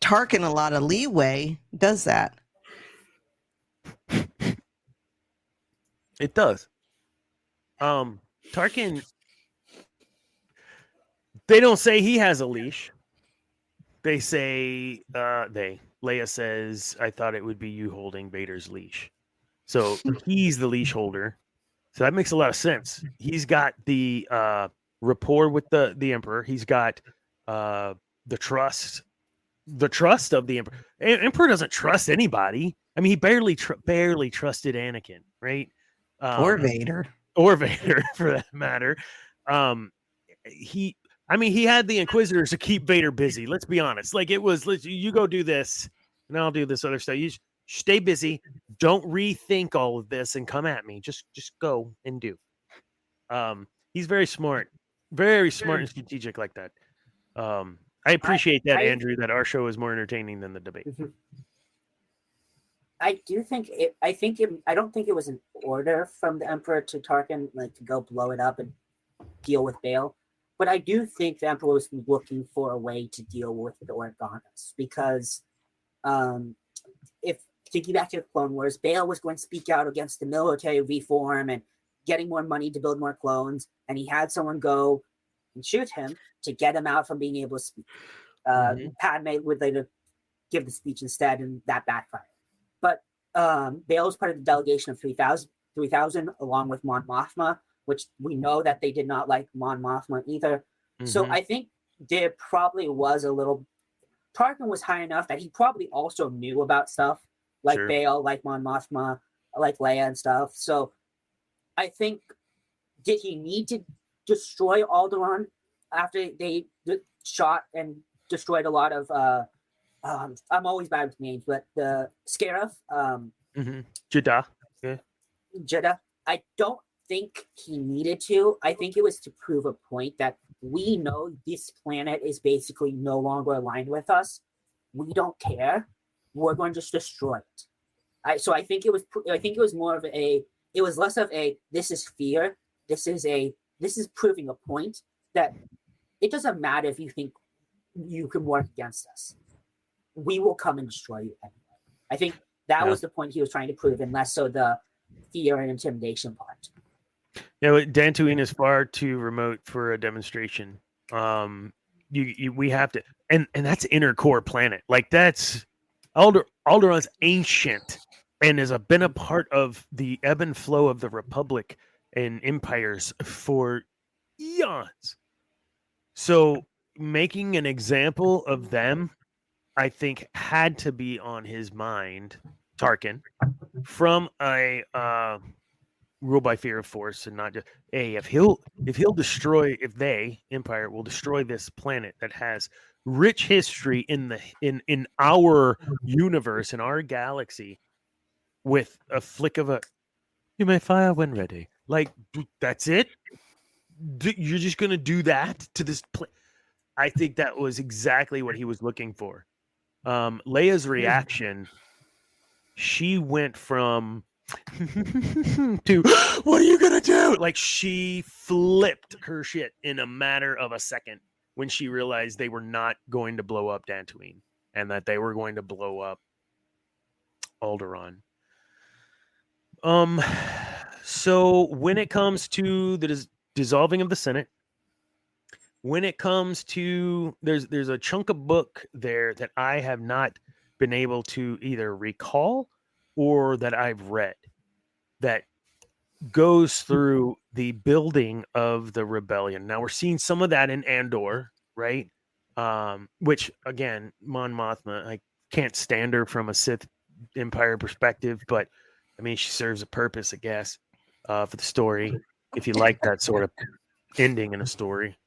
D: Tarkin a lot of leeway does that.
B: It does. Tarkin, they don't say he has a leash. They say Leia says, I thought it would be you holding Vader's leash. So he's the leash holder. So that makes a lot of sense. He's got the rapport with the Emperor. He's got the trust of the Emperor. Emperor doesn't trust anybody. I mean, he barely trusted Anakin, right?
D: Or Vader.
B: Or Vader, for that matter. He had the Inquisitors to keep Vader busy. Let's be honest. Like, it was, you go do this, and I'll do this other stuff. You stay busy. Don't rethink all of this and come at me. Just go and do. He's very smart and strategic like that. I appreciate that, Andrew, that our show is more entertaining than the debate.
C: I don't think it was an order from the Emperor to Tarkin, like, to go blow it up and deal with Bail. But I do think the Emperor was looking for a way to deal with the Organas, because if thinking back to the Clone Wars, Bail was going to speak out against the military reform and getting more money to build more clones, and he had someone go and shoot him to get him out from being able to speak. Padme would later give the speech instead, and that backfired. But Bail was part of the delegation of 3,000 along with Mon Mothma, which we know that they did not like Mon Mothma either. So I think there probably was a little... Tarkin was high enough that he probably also knew about stuff like Bail, like Mon Mothma, like Leia and stuff. So I think, did he need to destroy Alderaan after they shot and destroyed a lot of... I'm always bad with names, but the Scarif,
B: Jeddah. Yeah.
C: Jeddah. I don't think he needed to. I think it was to prove a point that we know this planet is basically no longer aligned with us. We don't care. We're going to just destroy it. So I think it was more of a. It was less of a. This is fear. This is proving a point that it doesn't matter if you think you can work against us. We will come and destroy you anyway. I think that was the point he was trying to prove, and less so the fear and intimidation part.
B: Yeah, Dantooine is far too remote for a demonstration. We have to, and that's inner core planet. Like, that's Alderaan's ancient and has been a part of the ebb and flow of the Republic and empires for eons. So making an example of them, I think, had to be on his mind, Tarkin, from a rule by fear of force, and not just, hey, if they Empire will destroy this planet that has rich history in our universe, in our galaxy, with a flick of a, you may fire when ready. Like, that's it? You're just gonna do that to this planet? I think that was exactly what he was looking for. Leia's reaction, she went from to, what are you gonna do? Like, she flipped her shit in a matter of a second when she realized they were not going to blow up Dantooine and that they were going to blow up Alderaan. So when it comes to the dissolving of the Senate, when it comes to, there's a chunk of book there that I have not been able to either recall or that I've read that goes through the building of the rebellion. Now we're seeing some of that in Andor, right? Which, again, Mon Mothma, can't stand her from a Sith Empire perspective, but I mean, she serves a purpose, I guess, for the story. If you like that sort of ending in a story,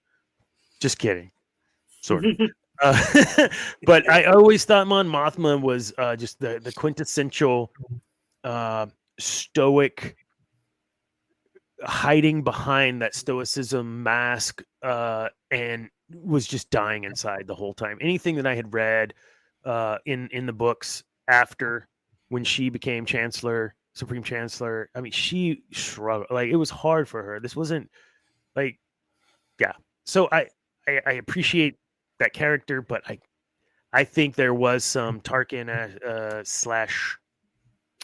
B: just kidding, sort of. But I always thought Mon Mothma was just the quintessential stoic, hiding behind that stoicism mask, and was just dying inside the whole time. Anything that I had read in the books after when she became Supreme Chancellor, I mean, she struggled. Like, it was hard for her. This wasn't like, yeah. So I appreciate that character, but I think there was some Tarkin slash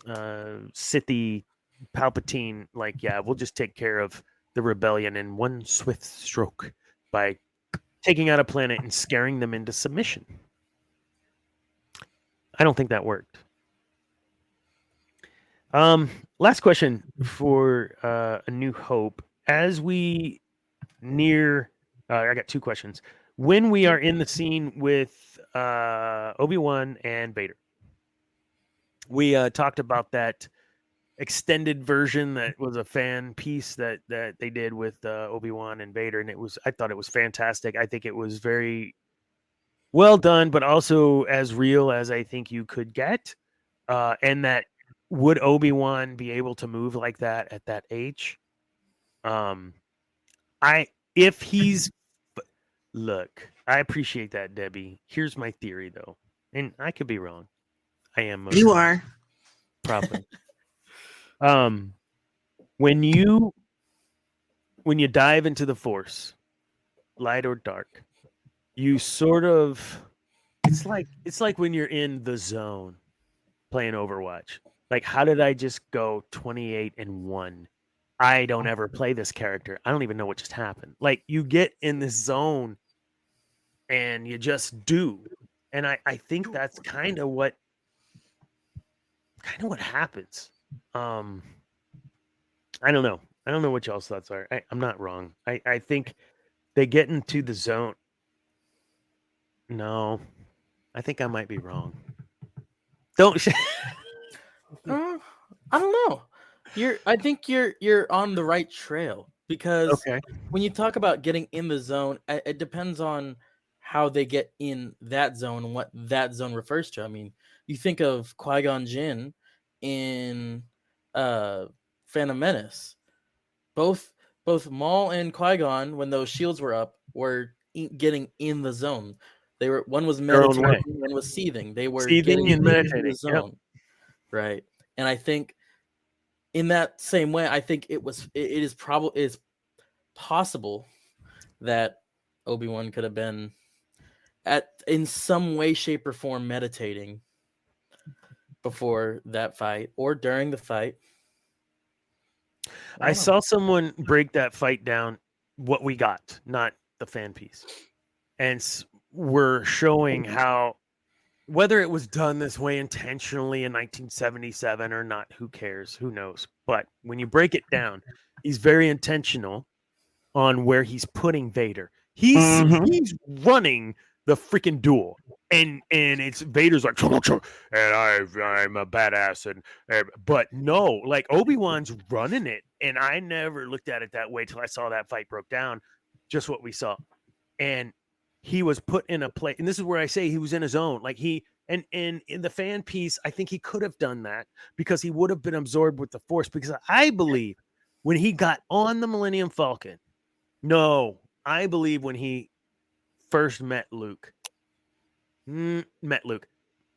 B: Sithy Palpatine, like, yeah, we'll just take care of the rebellion in one swift stroke by taking out a planet and scaring them into submission. I don't think that worked. Last question for A New Hope. As we near, I got two questions. When we are in the scene with Obi-Wan and Vader, we talked about that extended version that was a fan piece that they did with Obi-Wan and Vader, and I thought it was fantastic. I think it was very well done, but also as real as I think you could get. And that, would Obi-Wan be able to move like that at that age? If he's look, I appreciate that, Debbie. Here's my theory, though, and I could be wrong. I am.
D: You are
B: probably. When you dive into the Force, light or dark, you sort of, it's like when you're in the zone playing Overwatch. Like, how did I just go 28-1? I don't ever play this character. I don't even know what just happened. Like, you get in this zone and you just do. And I think that's kind of what happens. I don't know. I don't know what y'all's thoughts are. I'm not wrong. I think they get into the zone. No, I think I might be wrong. Don't.
A: I don't know. I think you're on the right trail, because when you talk about getting in the zone, it depends on how they get in that zone and what that zone refers to. I mean, you think of Qui-Gon Jinn in Phantom Menace. Both Maul and Qui-Gon, when those shields were up, were getting in the zone. One was meditating, one was seething. They were
B: seething and meditating.
A: The zone. Yep. Right. And I think in that same way, I think it is possible that Obi-Wan could have been in some way, shape, or form meditating before that fight or during the fight.
B: I saw someone break that fight down, what we got, not the fan piece. And we're showing how, whether it was done this way intentionally in 1977 or not, who cares? Who knows? But when you break it down, he's very intentional on where he's putting Vader. He's running the freaking duel. And it's Vader's like, and I'm a badass, but no, like, Obi-Wan's running it, and I never looked at it that way till I saw that fight broke down. Just what we saw, and he was put in a place, and this is where I say he was in his own. Like, and in the fan piece, I think he could have done that because he would have been absorbed with the Force. Because I believe when he got on the Millennium Falcon, I believe when he first met Luke. When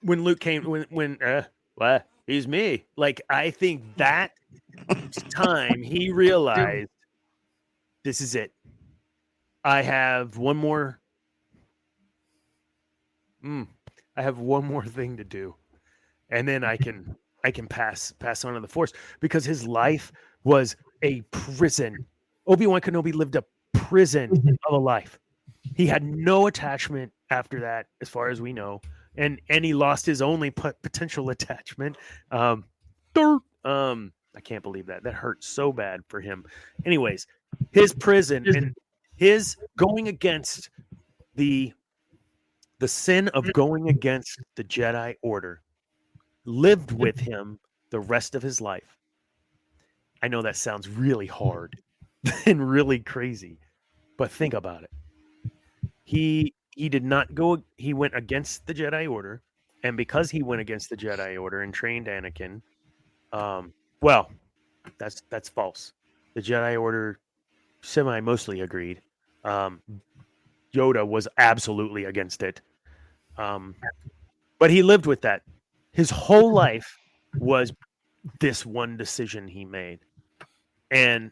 B: Luke came, when he's me. Like, I think that time he realized, this is it. I have one more. I have one more thing to do, and then I can pass on to the Force, because his life was a prison. Obi-Wan Kenobi lived a prison of a life. He had no attachment after that, as far as we know, and he lost his only potential attachment. I can't believe that. That hurt so bad for him. Anyways, his prison and his going against the the sin of going against the Jedi Order lived with him the rest of his life. I know that sounds really hard and really crazy, but think about it. He did not go. He went against the Jedi Order, and because he went against the Jedi Order and trained Anakin, well, that's false. The Jedi Order mostly agreed. Yoda was absolutely against it. But he lived with that. His whole life was this one decision he made. And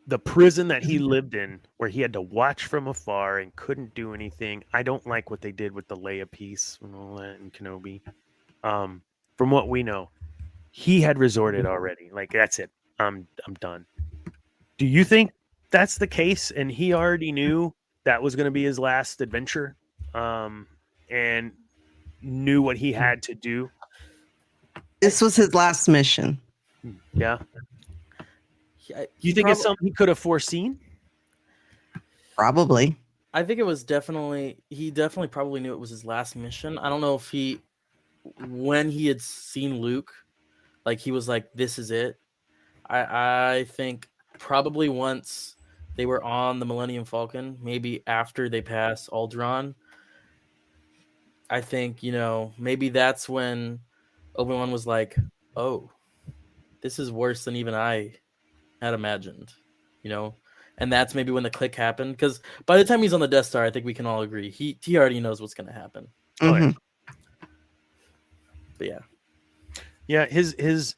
B: the prison that he lived in, where he had to watch from afar and couldn't do anything. I don't like what they did with the Leia piece and all that and Kenobi. From what we know, he had resorted already. Like, that's it. I'm done. Do you think that's the case? And he already knew that was going to be his last adventure, and knew what he had to do.
D: This was his last mission.
B: Yeah.
A: Yeah,
B: You think it's something he could have foreseen?
D: Probably.
A: I think it was he definitely probably knew it was his last mission. I don't know if when he had seen Luke, like he was like, this is it. I think probably once they were on the Millennium Falcon, maybe after they pass Alderaan, I think, maybe that's when Obi-Wan was like, oh, this is worse than even I had imagined, and that's maybe when the click happened, because by the time he's on the Death Star, I think we can all agree he already knows what's going to happen.
D: Mm-hmm.
A: But
B: yeah, his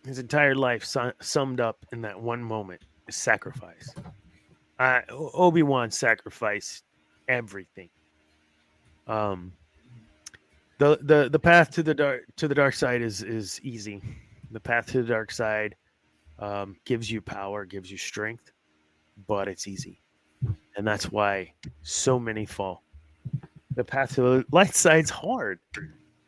B: entire life summed up in that one moment is sacrifice. Obi-Wan sacrificed everything. The path to the dark side is easy. The path to the dark side gives you power, gives you strength, but it's easy, and that's why so many fall. The path to the light side's hard,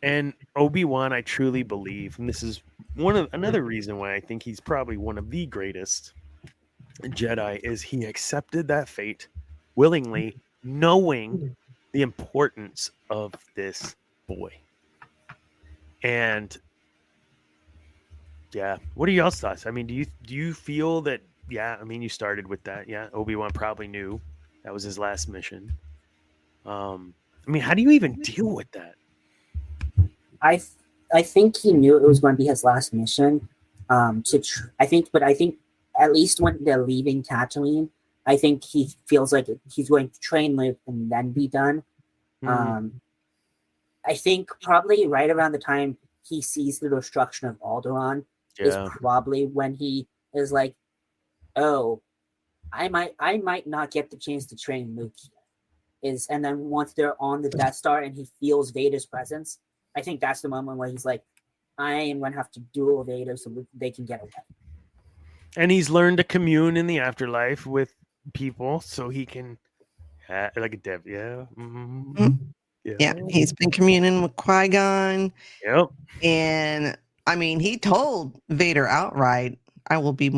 B: and Obi-Wan, I truly believe, and this is another reason why I think he's probably one of the greatest Jedi, is he accepted that fate willingly, knowing the importance of this boy. And yeah, what are y'all's thoughts? I mean, do you feel that? Yeah, I mean, you started with that. Yeah, Obi-Wan probably knew that was his last mission. I mean, how do you even deal with that?
C: I think he knew it was going to be his last mission. I think at least when they're leaving Tatooine, I think he feels like he's going to train Luke and then be done. I think probably right around the time he sees the destruction of Alderaan is probably when he is like, "Oh, I might not get the chance to train Luke." And then once they're on the Death Star and he feels Vader's presence, I think that's the moment where he's like, I am going to have to duel Vader so they can get away.
B: And he's learned to commune in the afterlife with people so he can, like a dev. Yeah. Mm-hmm.
D: Yeah. He's been communing with Qui-Gon.
B: Yep.
D: And I mean, he told Vader outright, I will be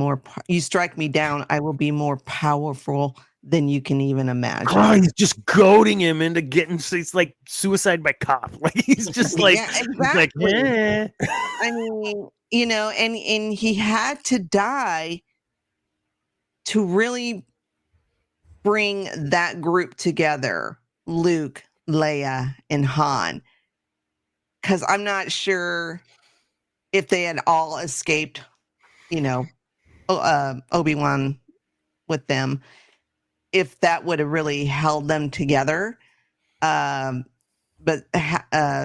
D: you strike me down, I will be more powerful than you can even imagine.
B: Oh, he's just goading him into getting, it's like suicide by cop. Like he's just like,
D: yeah, exactly.
B: He's like, eh.
D: I mean, and he had to die to really bring that group together, Luke, Leia, and Han. Because I'm not sure if they had all escaped, Obi-Wan with them, if that would have really held them together. But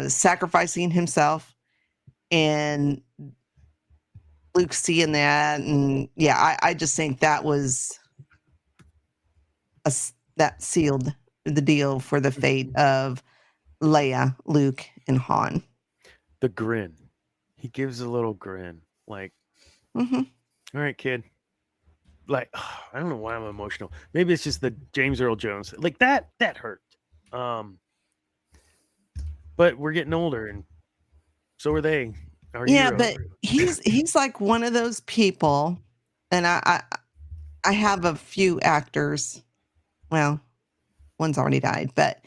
D: sacrificing himself and Luke seeing that, and I just think that was that sealed the deal for the fate of Leia, Luke, and Han.
B: The grin. He gives a little grin, like, all right, kid. Like, I don't know why I'm emotional. Maybe it's just the James Earl Jones. Like that hurt. But we're getting older, and so are they.
D: But he's like one of those people, and I have a few actors. Well, one's already died, but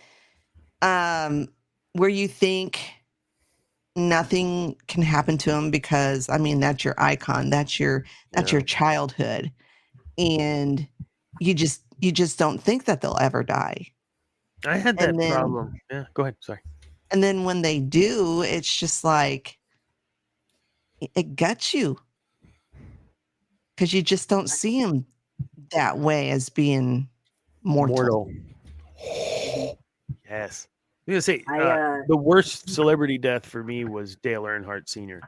D: where you think nothing can happen to him because I mean that's your icon, that's your childhood, and you just don't think that they'll ever die.
B: I had that problem. Yeah, go ahead. Sorry.
D: And then when they do, it's just like it guts you because you just don't see him that way as being mortal.
B: Yes. I'm gonna say the worst celebrity death for me was Dale Earnhardt Sr.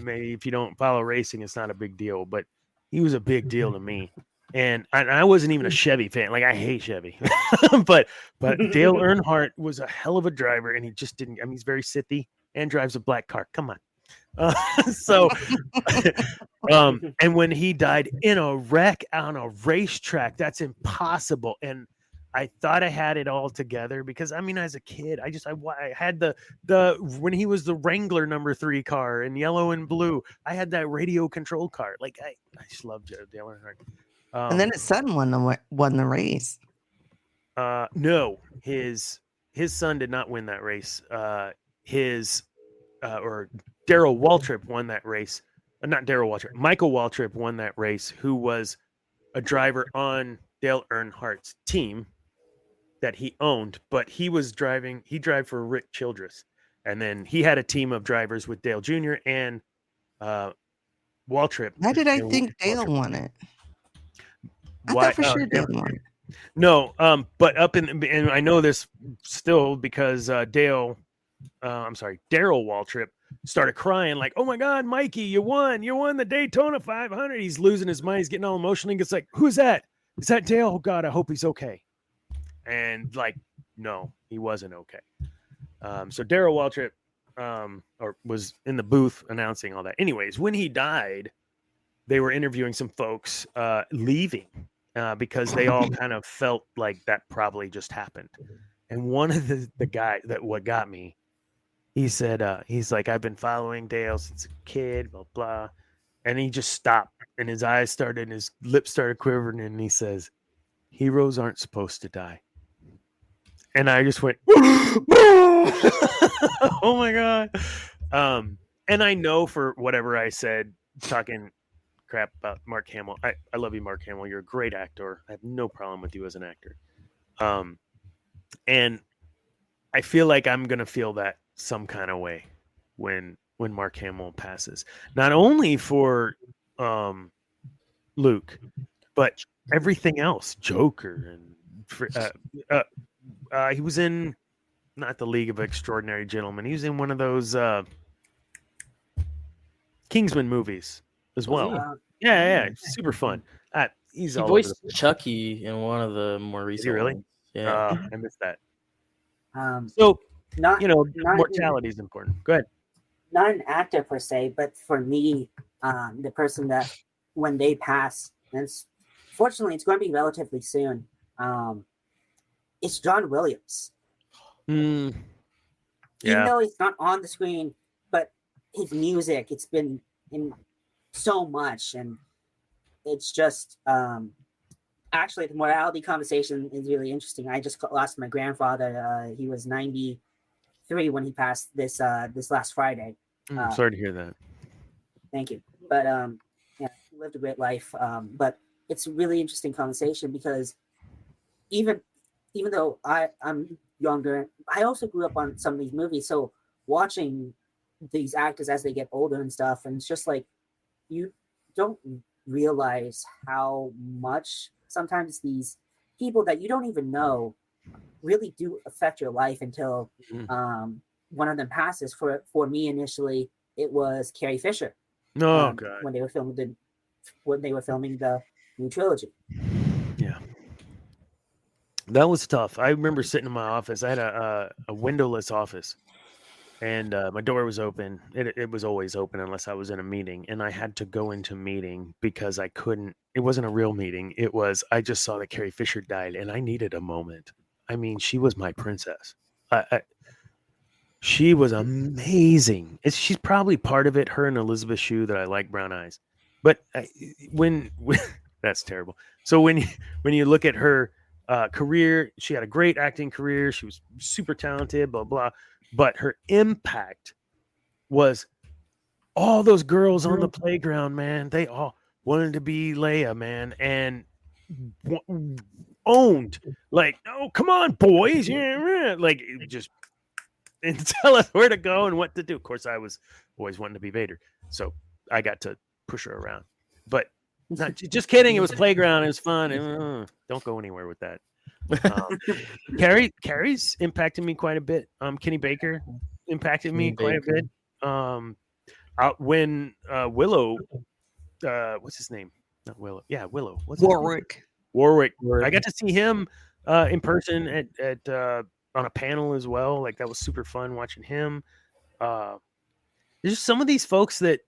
B: Maybe if you don't follow racing, it's not a big deal, but he was a big deal to me. And I wasn't even a Chevy fan. Like I hate Chevy, but Dale Earnhardt was a hell of a driver, and he just didn't. I mean, he's very Sithy and drives a black car. Come on. And when he died in a wreck on a racetrack, that's impossible. And I thought I had it all together because I mean, as a kid, I had the when he was the Wrangler #3 car in yellow and blue, I had that radio control car. Like I just loved Dale Earnhardt.
D: And then his son won the race.
B: No, his son did not win that race. Or Darrell Waltrip won that race. Not Darrell Waltrip. Michael Waltrip won that race, who was a driver on Dale Earnhardt's team that he owned, but he drove for Rick Childress. And then he had a team of drivers with Dale Jr. and Waltrip.
D: Why did I think Dale won it? I thought for sure Dale won it.
B: No, but and I know this still because Darrell Waltrip started crying like, "Oh my God, Mikey, you won the Daytona 500." He's losing his mind. He's getting all emotional. He gets like, "Who's that? Is that Dale? Oh God, I hope he's okay." And like, no, he wasn't okay. So Darrell Waltrip was in the booth announcing all that. Anyways, when he died, they were interviewing some folks leaving because they all kind of felt like that probably just happened. And one of the guy what got me, he said, he's like, "I've been following Dale since a kid, blah, blah." And he just stopped and his eyes started and his lips started quivering. And he says, "Heroes aren't supposed to die." And I just went, oh my God. And I know for whatever I said, talking crap about Mark Hamill. I love you, Mark Hamill. You're a great actor. I have no problem with you as an actor. And I feel like I'm going to feel that some kind of way when Mark Hamill passes, not only for Luke, but everything else, Joker. And he was in not the League of Extraordinary Gentlemen. He was in one of those Kingsman movies as well. Yeah, super fun. He
A: voiced Chucky in one of the more recent.
B: Is he really?
A: Ones. Yeah,
B: I missed that.
C: So
B: mortality is important. Go ahead.
C: Not an actor per se, but for me, the person that when they pass, and fortunately it's going to be relatively soon. It's John Williams.
B: Yeah.
C: Even though he's not on the screen, but his music, it's been in so much, and it's just actually the morality conversation is really interesting. I just lost my grandfather. He was 93 when he passed this last Friday.
B: Sorry to hear that.
C: Thank you. But he lived a great life. But it's a really interesting conversation because even though I'm younger, I also grew up on some of these movies. So watching these actors as they get older and stuff, and it's just like you don't realize how much sometimes these people that you don't even know really do affect your life until one of them passes. For me, initially, it was Carrie Fisher.
B: God.
C: When they were filming the new trilogy.
B: Yeah. That was tough. I remember sitting in my office. I had a windowless office, and my door was open. It was always open unless I was in a meeting, and I had to go into a meeting because I couldn't. It wasn't a real meeting. It was. I just saw that Carrie Fisher died, and I needed a moment. I mean, she was my princess. She was amazing. She's probably part of it. Her and Elizabeth Shue that I like brown eyes, but when that's terrible. So when you look at her career. She had a great acting career. She was super talented, blah, blah. But her impact was all those girls on the playground, man. They all wanted to be Leia, man, and owned. Like, oh, come on, boys. Yeah. Like, just and tell us where to go and what to do. Of course, I was always wanting to be Vader. So I got to push her around. But not, just kidding. It was playground. It was fun. Don't go anywhere with that. Carrie's impacted me quite a bit. Kenny Baker impacted me quite a bit. When Willow, what's his name? Not Willow. Yeah, Willow. What's
D: Warwick.
B: Warwick. I got to see him in person at on a panel as well. Like that was super fun watching him. There's just some of these folks that,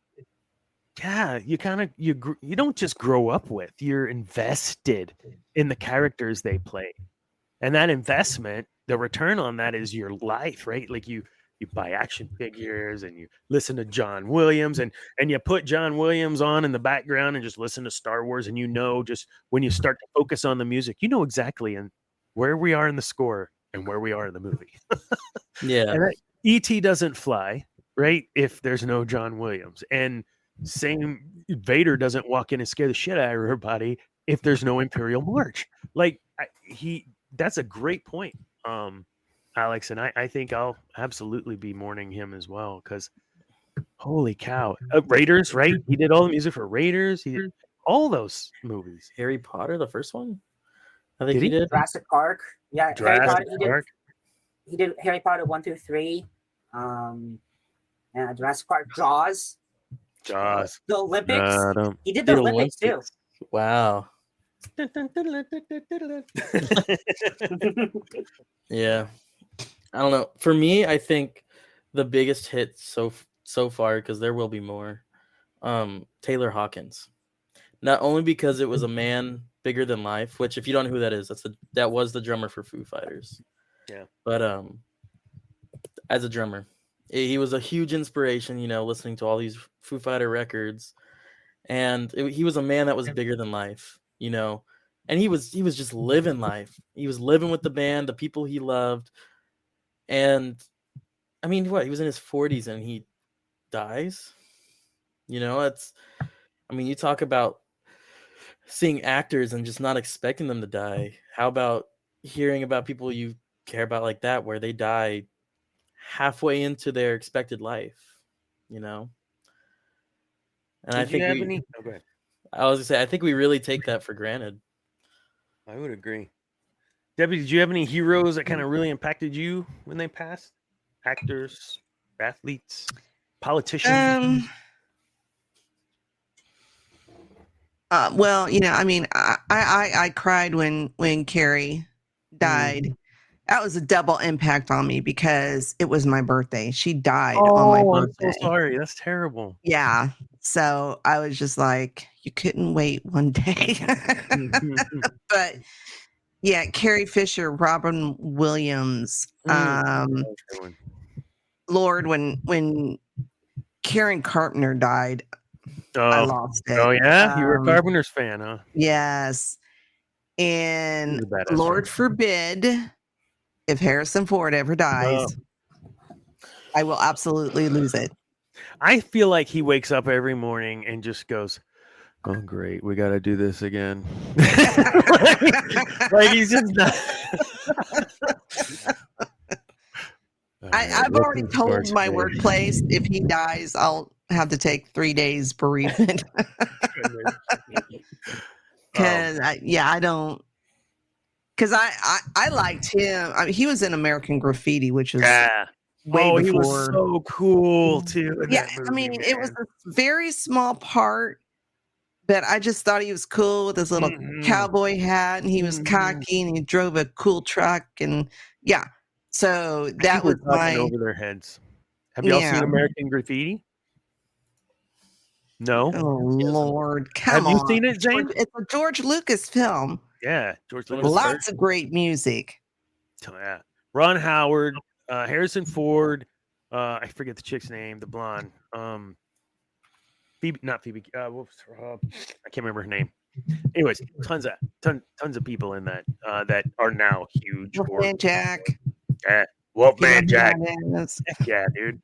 B: yeah, you don't just grow up with. You're invested in the characters they play, and that investment, the return on that is your life, right? Like you buy action figures and you listen to John Williams and you put John Williams on in the background and just listen to Star Wars, and just when you start to focus on the music, exactly where we are in the score and where we are in the movie.
A: Yeah.
B: And E.T. doesn't fly, right? If there's no John Williams. And same, Vader doesn't walk in and scare the shit out of everybody if there's no Imperial March. Like that's a great point, Alex, and I think I'll absolutely be mourning him as well, because holy cow, Raiders, right? He did all the music for Raiders. He did all those movies.
A: Harry Potter, the first one, I think
B: Did
A: he
B: he?
A: did.
C: Jurassic Park. Yeah,
B: Jurassic
C: Harry Potter.
B: Park.
C: He did Harry Potter 1 through 3. Jurassic Park, Jaws.
B: The
C: Olympics. He did the Olympics too.
A: Wow. Yeah. I don't know. For me, I think the biggest hit so far, because there will be more, Taylor Hawkins. Not only because it was a man bigger than life, which if you don't know who that is, that was the drummer for Foo Fighters.
B: Yeah.
A: But as a drummer, he was a huge inspiration, listening to all these Foo Fighter records. And he was a man that was bigger than life, and he was just living life. He was living with the band, the people he loved. And I mean, he was in his 40s and he dies. You talk about seeing actors and just not expecting them to die. How about hearing about people you care about like that, where they die halfway into their expected life, And I think
B: go ahead.
A: I was gonna say, I think we really take that for granted.
B: I would agree. Debbie, did you have any heroes that kind of really impacted you when they passed? Actors, athletes, politicians?
D: Well, I cried when Carrie died. That was a double impact on me because it was my birthday. She died on my birthday.
B: I'm so sorry. That's terrible.
D: Yeah. So I was just like, you couldn't wait one day. But yeah, Carrie Fisher, Robin Williams, Lord, when Karen Carpenter died, I lost it.
B: Oh yeah, you were a Carpenter's fan, huh?
D: Yes. And Lord forbid if Harrison Ford ever dies, I will absolutely lose it.
B: I feel like he wakes up every morning and just goes, "Oh, great, we got to do this again." like he's just not.
D: I've already told my workplace if he dies, I'll have to take 3 days bereavement. Because I don't. Because I liked him. I mean, he was in American Graffiti, which was way before.
B: He was so cool too.
D: Yeah, movie, I mean, it was a very small part, but I just thought he was cool with his little cowboy hat, and he was cocky, and he drove a cool truck, and yeah. So that was
B: over their heads. Have y'all seen American Graffiti? No.
D: Oh Lord, come on!
B: Have you seen it, Zane?
D: It's a George Lucas film.
B: Yeah, George Lucas.
D: Lots of great music.
B: Oh, yeah, Ron Howard, Harrison Ford. I forget the chick's name, the blonde. Phoebe, not Phoebe. I can't remember her name. Anyways, tons of people in that that are now huge.
D: Wolfman Jack.
B: Wolfman Jack.
D: Bananas.
B: Heck yeah, dude.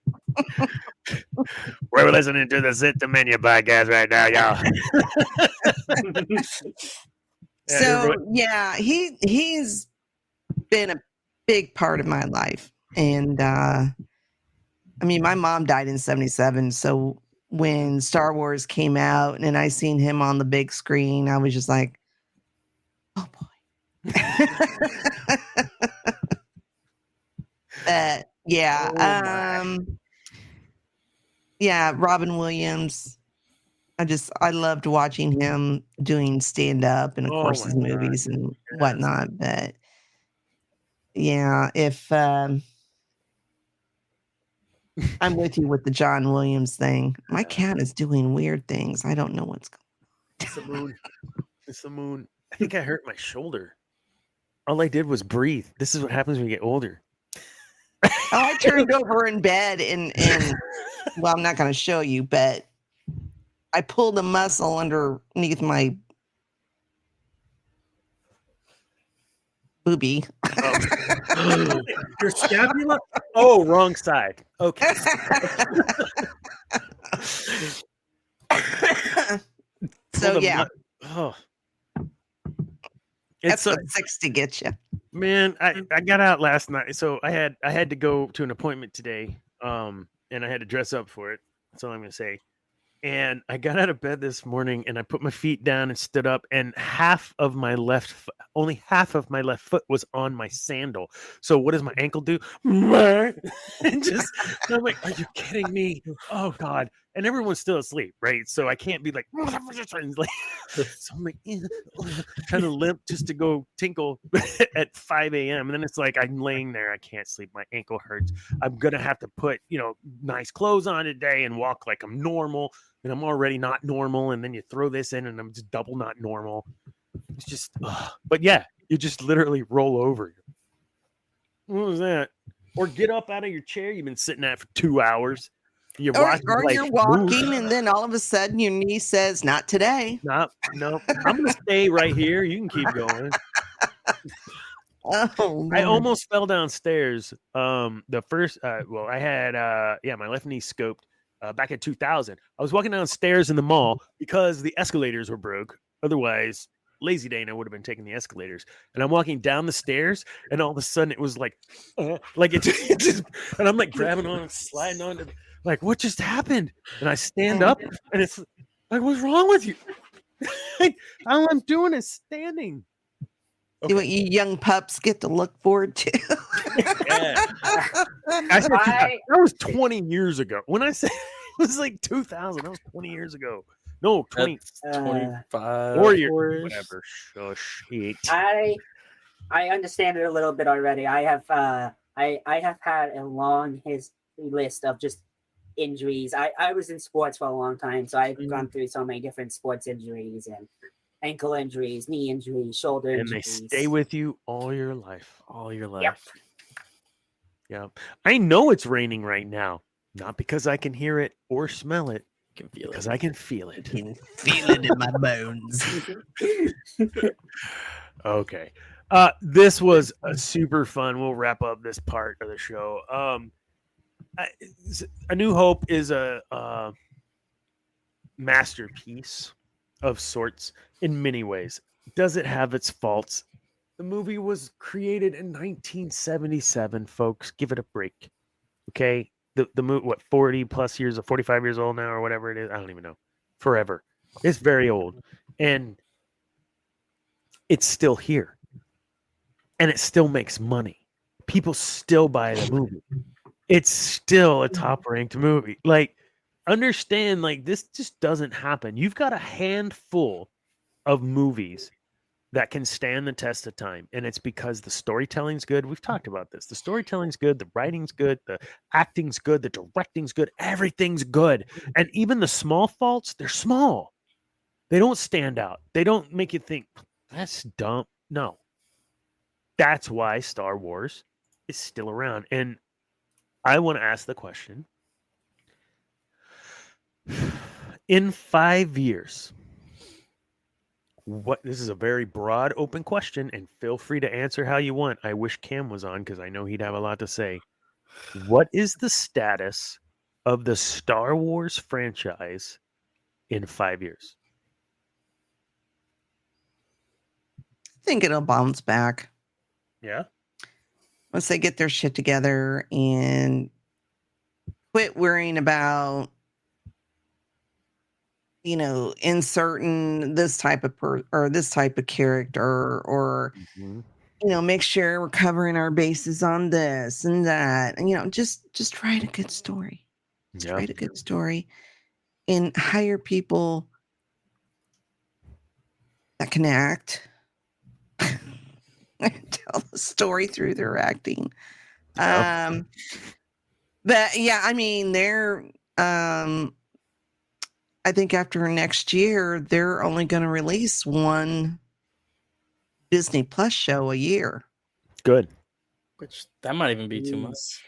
B: We're listening to the Sith Dominion podcast right now, y'all.
D: So yeah, he's been a big part of my life. And I mean, my mom died in 1977. So when Star Wars came out and I seen him on the big screen, I was just like, oh boy. But yeah, yeah, Robin Williams. I loved watching him doing stand up and of course his movies and whatnot. But yeah, if I'm with you with the John Williams thing. My cat is doing weird things. I don't know what's going on.
B: It's the moon. It's the moon. I think I hurt my shoulder. All I did was breathe. This is what happens when you get older.
D: I turned over in bed and well, I'm not going to show you, but I pulled a muscle underneath my boobie.
B: Oh. Your scapula? Oh, wrong side. Okay.
D: So yeah.
B: It's
D: That's what 60 gets you.
B: Man, I got out last night, so I had to go to an appointment today, and I had to dress up for it. That's all I'm gonna say. And I got out of bed this morning, and I put my feet down and stood up, and only half of my left foot was on my sandal. So what does my ankle do? And I'm like, are you kidding me? Oh God! And everyone's still asleep, right? So I can't be like, so I'm like, kind of limp just to go tinkle at 5 a.m. And then it's like I'm laying there, I can't sleep, my ankle hurts. I'm gonna have to put nice clothes on today and walk like I'm normal. And I'm already not normal, and then you throw this in, and I'm just double not normal. It's just, but yeah, you just literally roll over. What was that? Or get up out of your chair you've been sitting at for 2 hours. You're
D: walking, and then all of a sudden your knee says, "Not today."
B: No, I'm gonna stay right here. You can keep going.
D: Oh,
B: I almost fell downstairs. The first, I had my left knee scoped. Back in 2000, I was walking downstairs in the mall because the escalators were broke. Otherwise, lazy day, and I would have been taking the escalators. And I'm walking down the stairs, and all of a sudden, it was like it just, and I'm like grabbing on and sliding on. Like, what just happened? And I stand up, and it's like, what's wrong with you? All I'm doing is standing.
D: See what you young pups get to look forward to.
B: That was 20 years ago. When I say it was like 2000, that was 20 years ago. No,
A: 25
B: 4 years, whatever. Shush.
C: I understand it a little bit already. I have had a long list of just injuries. I was in sports for a long time, so I've gone through so many different sports injuries and ankle injuries, knee injuries, shoulder injuries.
B: And they stay with you all your life. Yep. I know it's raining right now. Not because I can hear it or smell it. Because I can feel it.
D: I can feel it in my bones.
B: Okay. This was a super fun. We'll wrap up this part of the show. A New Hope is a masterpiece of sorts in many ways. Does it have its faults? The movie was created in 1977, folks. Give it a break. Okay? The movie, 40 plus years or 45 years old now or whatever it is. I don't even know. Forever. It's very old. And it's still here. And it still makes money. People still buy the movie. It's still a top ranked movie. Like, understand, like, this just doesn't happen. You've got a handful of movies that can stand the test of time, and it's because the storytelling's good. We've talked about this. The storytelling's good, the writing's good, the acting's good, the directing's good, everything's good. And even the small faults, they're small. They don't stand out. They don't make you think, that's dumb. No. That's why Star Wars is still around. And I want to ask the question, in 5 years, This is a very broad, open question, and feel free to answer how you want. I wish Cam was on because I know he'd have a lot to say. What is the status of the Star Wars franchise in 5 years?
D: I think it'll bounce back
B: Yeah.
D: once they get their shit together and quit worrying about, inserting this type of or this type of character, or make sure we're covering our bases on this and that, and just write a good story. Just write a good story and hire people that can act. Tell the story through their acting. But yeah, I mean, they're I think after next year, they're only going to release one Disney Plus show a year.
B: Good.
A: Which that might even be too much.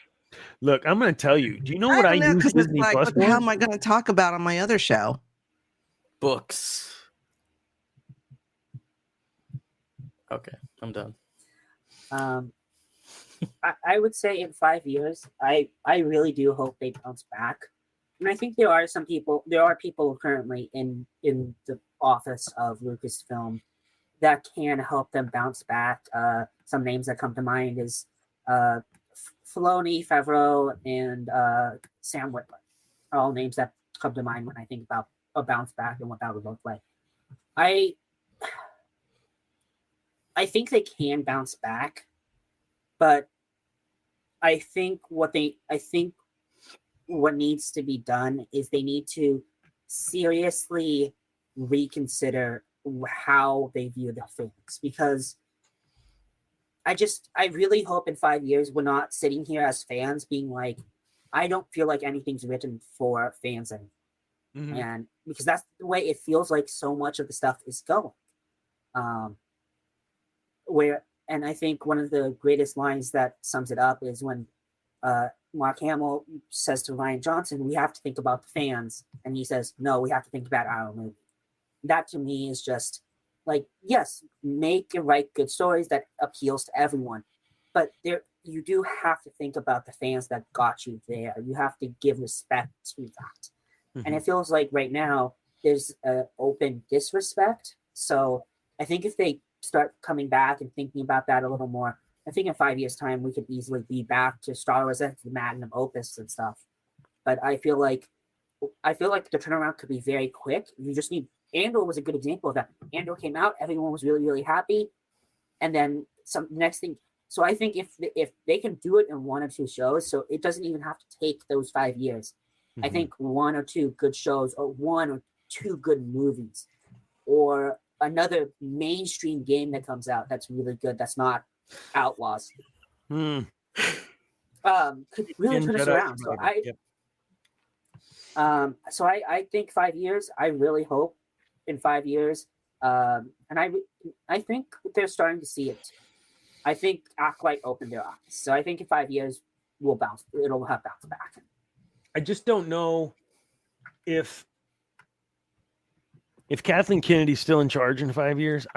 B: Look, I'm going to tell you. Do you know what I use Disney Plus for?
D: How am I going to talk about on my other show?
A: Books. Okay, I'm done.
C: I would say in 5 years, I really do hope they bounce back. And I think there are people currently in the office of Lucasfilm that can help them bounce back. Some names that come to mind is Filoni, Favreau, and Sam Witwer are all names that come to mind when I think about a bounce back and what that would look like. I think they can bounce back, but I think what needs to be done is they need to seriously reconsider how they view the fans, because I really hope in 5 years we're not sitting here as fans being like, I don't feel like anything's written for fans anymore. Mm-hmm. And because that's the way it feels like so much of the stuff is going. And I think one of the greatest lines that sums it up is when Mark Hamill says to Rian Johnson, we have to think about the fans. And he says, no, we have to think about our movie. That to me is just like, yes, make and write good stories that appeals to everyone. But you do have to think about the fans that got you there. You have to give respect to that. Mm-hmm. And it feels like right now there's an open disrespect. So I think if they start coming back and thinking about that a little more, I think in 5 years' time, we could easily be back to Star Wars as the magnum opus and stuff. But I feel like the turnaround could be very quick. You just need Andor was a good example of that. Andor came out, everyone was really, really happy, and then next thing. So I think if they can do it in 1 or 2 shows, so it doesn't even have to take those 5 years. Mm-hmm. I think 1 or 2 good shows, or 1 or 2 good movies, or another mainstream game that comes out that's really good, that's not Outlaws, could really turn us around. So I think 5 years. I really hope in 5 years, and I think they're starting to see it. I think Acolyte opened their eyes. So I think in 5 years it'll have bounced back.
B: I just don't know if Kathleen Kennedy's still in charge in 5 years.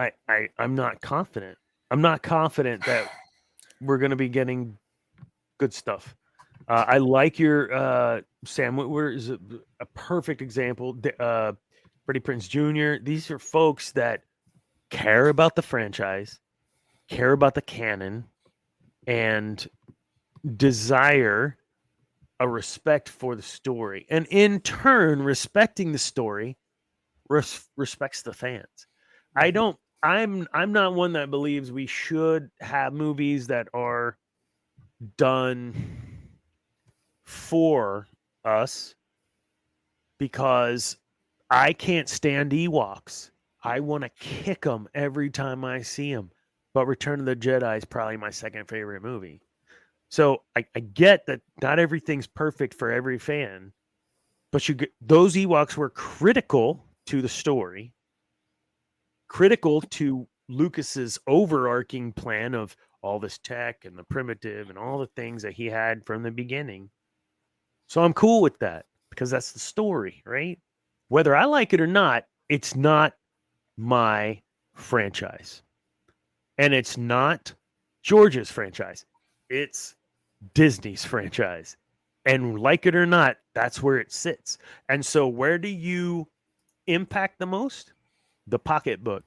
B: I'm not confident. I'm not confident that we're going to be getting good stuff. I like your Sam Witwer is a perfect example. Freddie Prinze Jr. These are folks that care about the franchise, care about the canon, and desire a respect for the story. And in turn, respecting the story respects the fans. I'm not one that believes we should have movies that are done for us, because I can't stand Ewoks. I want to kick them every time I see them. But Return of the Jedi is probably my second favorite movie. So I get that not everything's perfect for every fan, but those Ewoks were critical to the story, critical to Lucas's overarching plan of all this tech and the primitive and all the things that he had from the beginning. So I'm cool with that because that's the story, right? Whether I like it or not, it's not my franchise. And it's not George's franchise. It's Disney's franchise. And like it or not, that's where it sits. And so where do you impact the most? The pocketbook.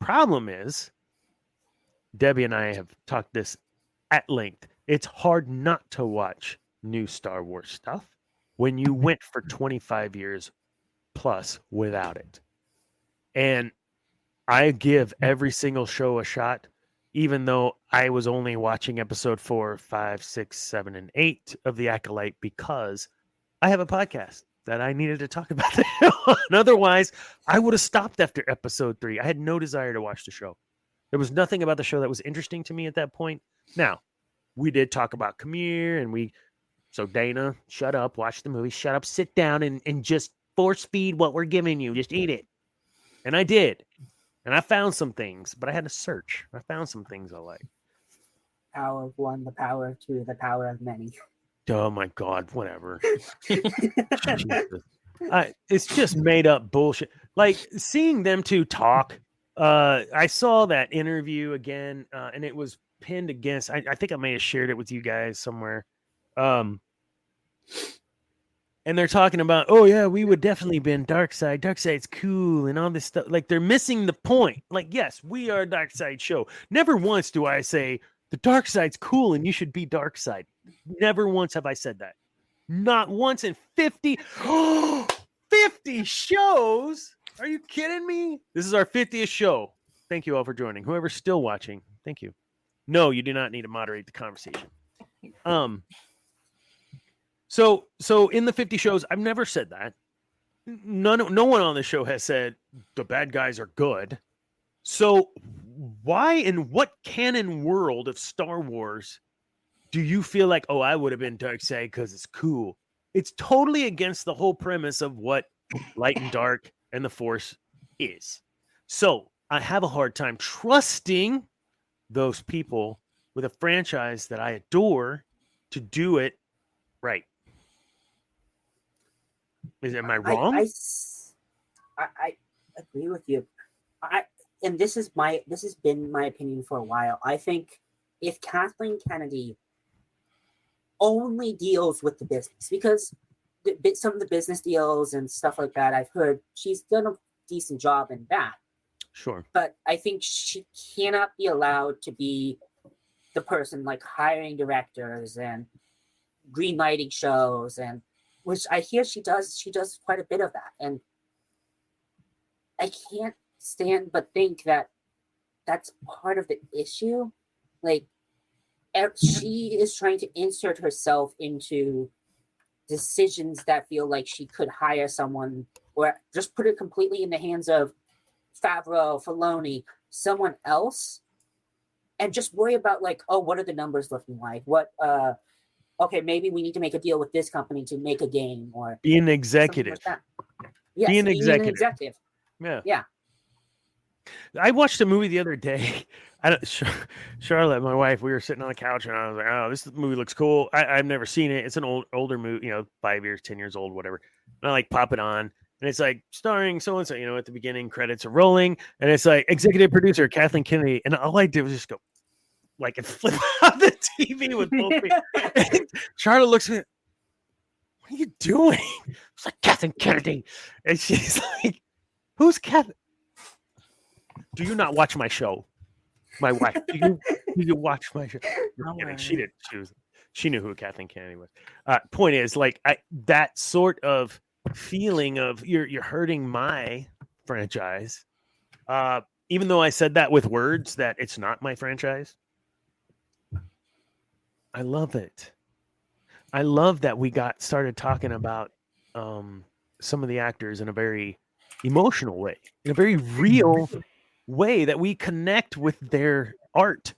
B: Problem is, Debbie and I have talked this at length. It's hard not to watch new Star Wars stuff when you went for 25 years plus without it. And I give every single show a shot, even though I was only watching episode 4, 5, 6, 7, and 8 of The Acolyte because I have a podcast that I needed to talk about that on. Otherwise, I would have stopped after episode 3. I had no desire to watch the show. There was nothing about the show that was interesting to me at that point. Now, we did talk about Khmer, and so Dana, shut up, watch the movie, shut up, sit down, and just force feed what we're giving you. Just eat it. And I did. And I found some things, but I had to search. I found some things I like.
C: Power of one, the power of two, the power of many.
B: Oh my God, whatever. It's just made up bullshit. Like seeing them two talk. I saw that interview again, and it was pinned against. I think I may have shared it with you guys somewhere. And they're talking about, oh yeah, we would definitely be in dark side. Dark side's cool and all this stuff. Like they're missing the point. Like, yes, we are a dark side show. Never once do I say the dark side's cool and you should be dark side. Never once have I said that. Not once in 50 shows. Are you kidding me? This is our 50th show. Thank you all for joining. Whoever's still watching, thank you. No, you do not need to moderate the conversation. So in the 50 shows, I've never said that. No one on the show has said the bad guys are good. So why in what canon world of Star Wars do you feel like, oh, I would have been dark side because it's cool? It's totally against the whole premise of what light and dark and the Force is. So I have a hard time trusting those people with a franchise that I adore to do it right. Am I wrong?
C: I agree with you. And this has been my opinion for a while. I think if Kathleen Kennedy only deals with the business, because some of the business deals and stuff like that, I've heard she's done a decent job in that.
B: Sure.
C: But I think she cannot be allowed to be the person like hiring directors and greenlighting shows, and which I hear she does quite a bit of that. And I can't stand but think that that's part of the issue. Like, she is trying to insert herself into decisions that feel like she could hire someone or just put it completely in the hands of Favreau, Filoni, someone else, and just worry about like, oh, what are the numbers looking like? What, okay, maybe we need to make a deal with this company to make a game, or
B: be an executive.
C: Like yes,
B: be an
C: executive.
B: Yeah. I watched a movie the other day. Charlotte, my wife, we were sitting on the couch and I was like, oh, this movie looks cool. I've never seen it. It's an older movie, 5 years, 10 years old, whatever. And I like pop it on and it's like starring so-and-so, at the beginning credits are rolling and it's like executive producer Kathleen Kennedy. And all I did was just go like and flip out the TV with both feet. Charlotte looks at me, what are you doing? It's like Kathleen Kennedy. And she's like, who's Kathleen? Do you not watch my show? My wife. Do you watch my show? She did. She knew who Kathleen Kennedy was. Point is, like, that sort of feeling of you're hurting my franchise. Even though I said that with words that it's not my franchise. I love it. I love that we started talking about some of the actors in a very emotional way, in a very real way that we connect with their art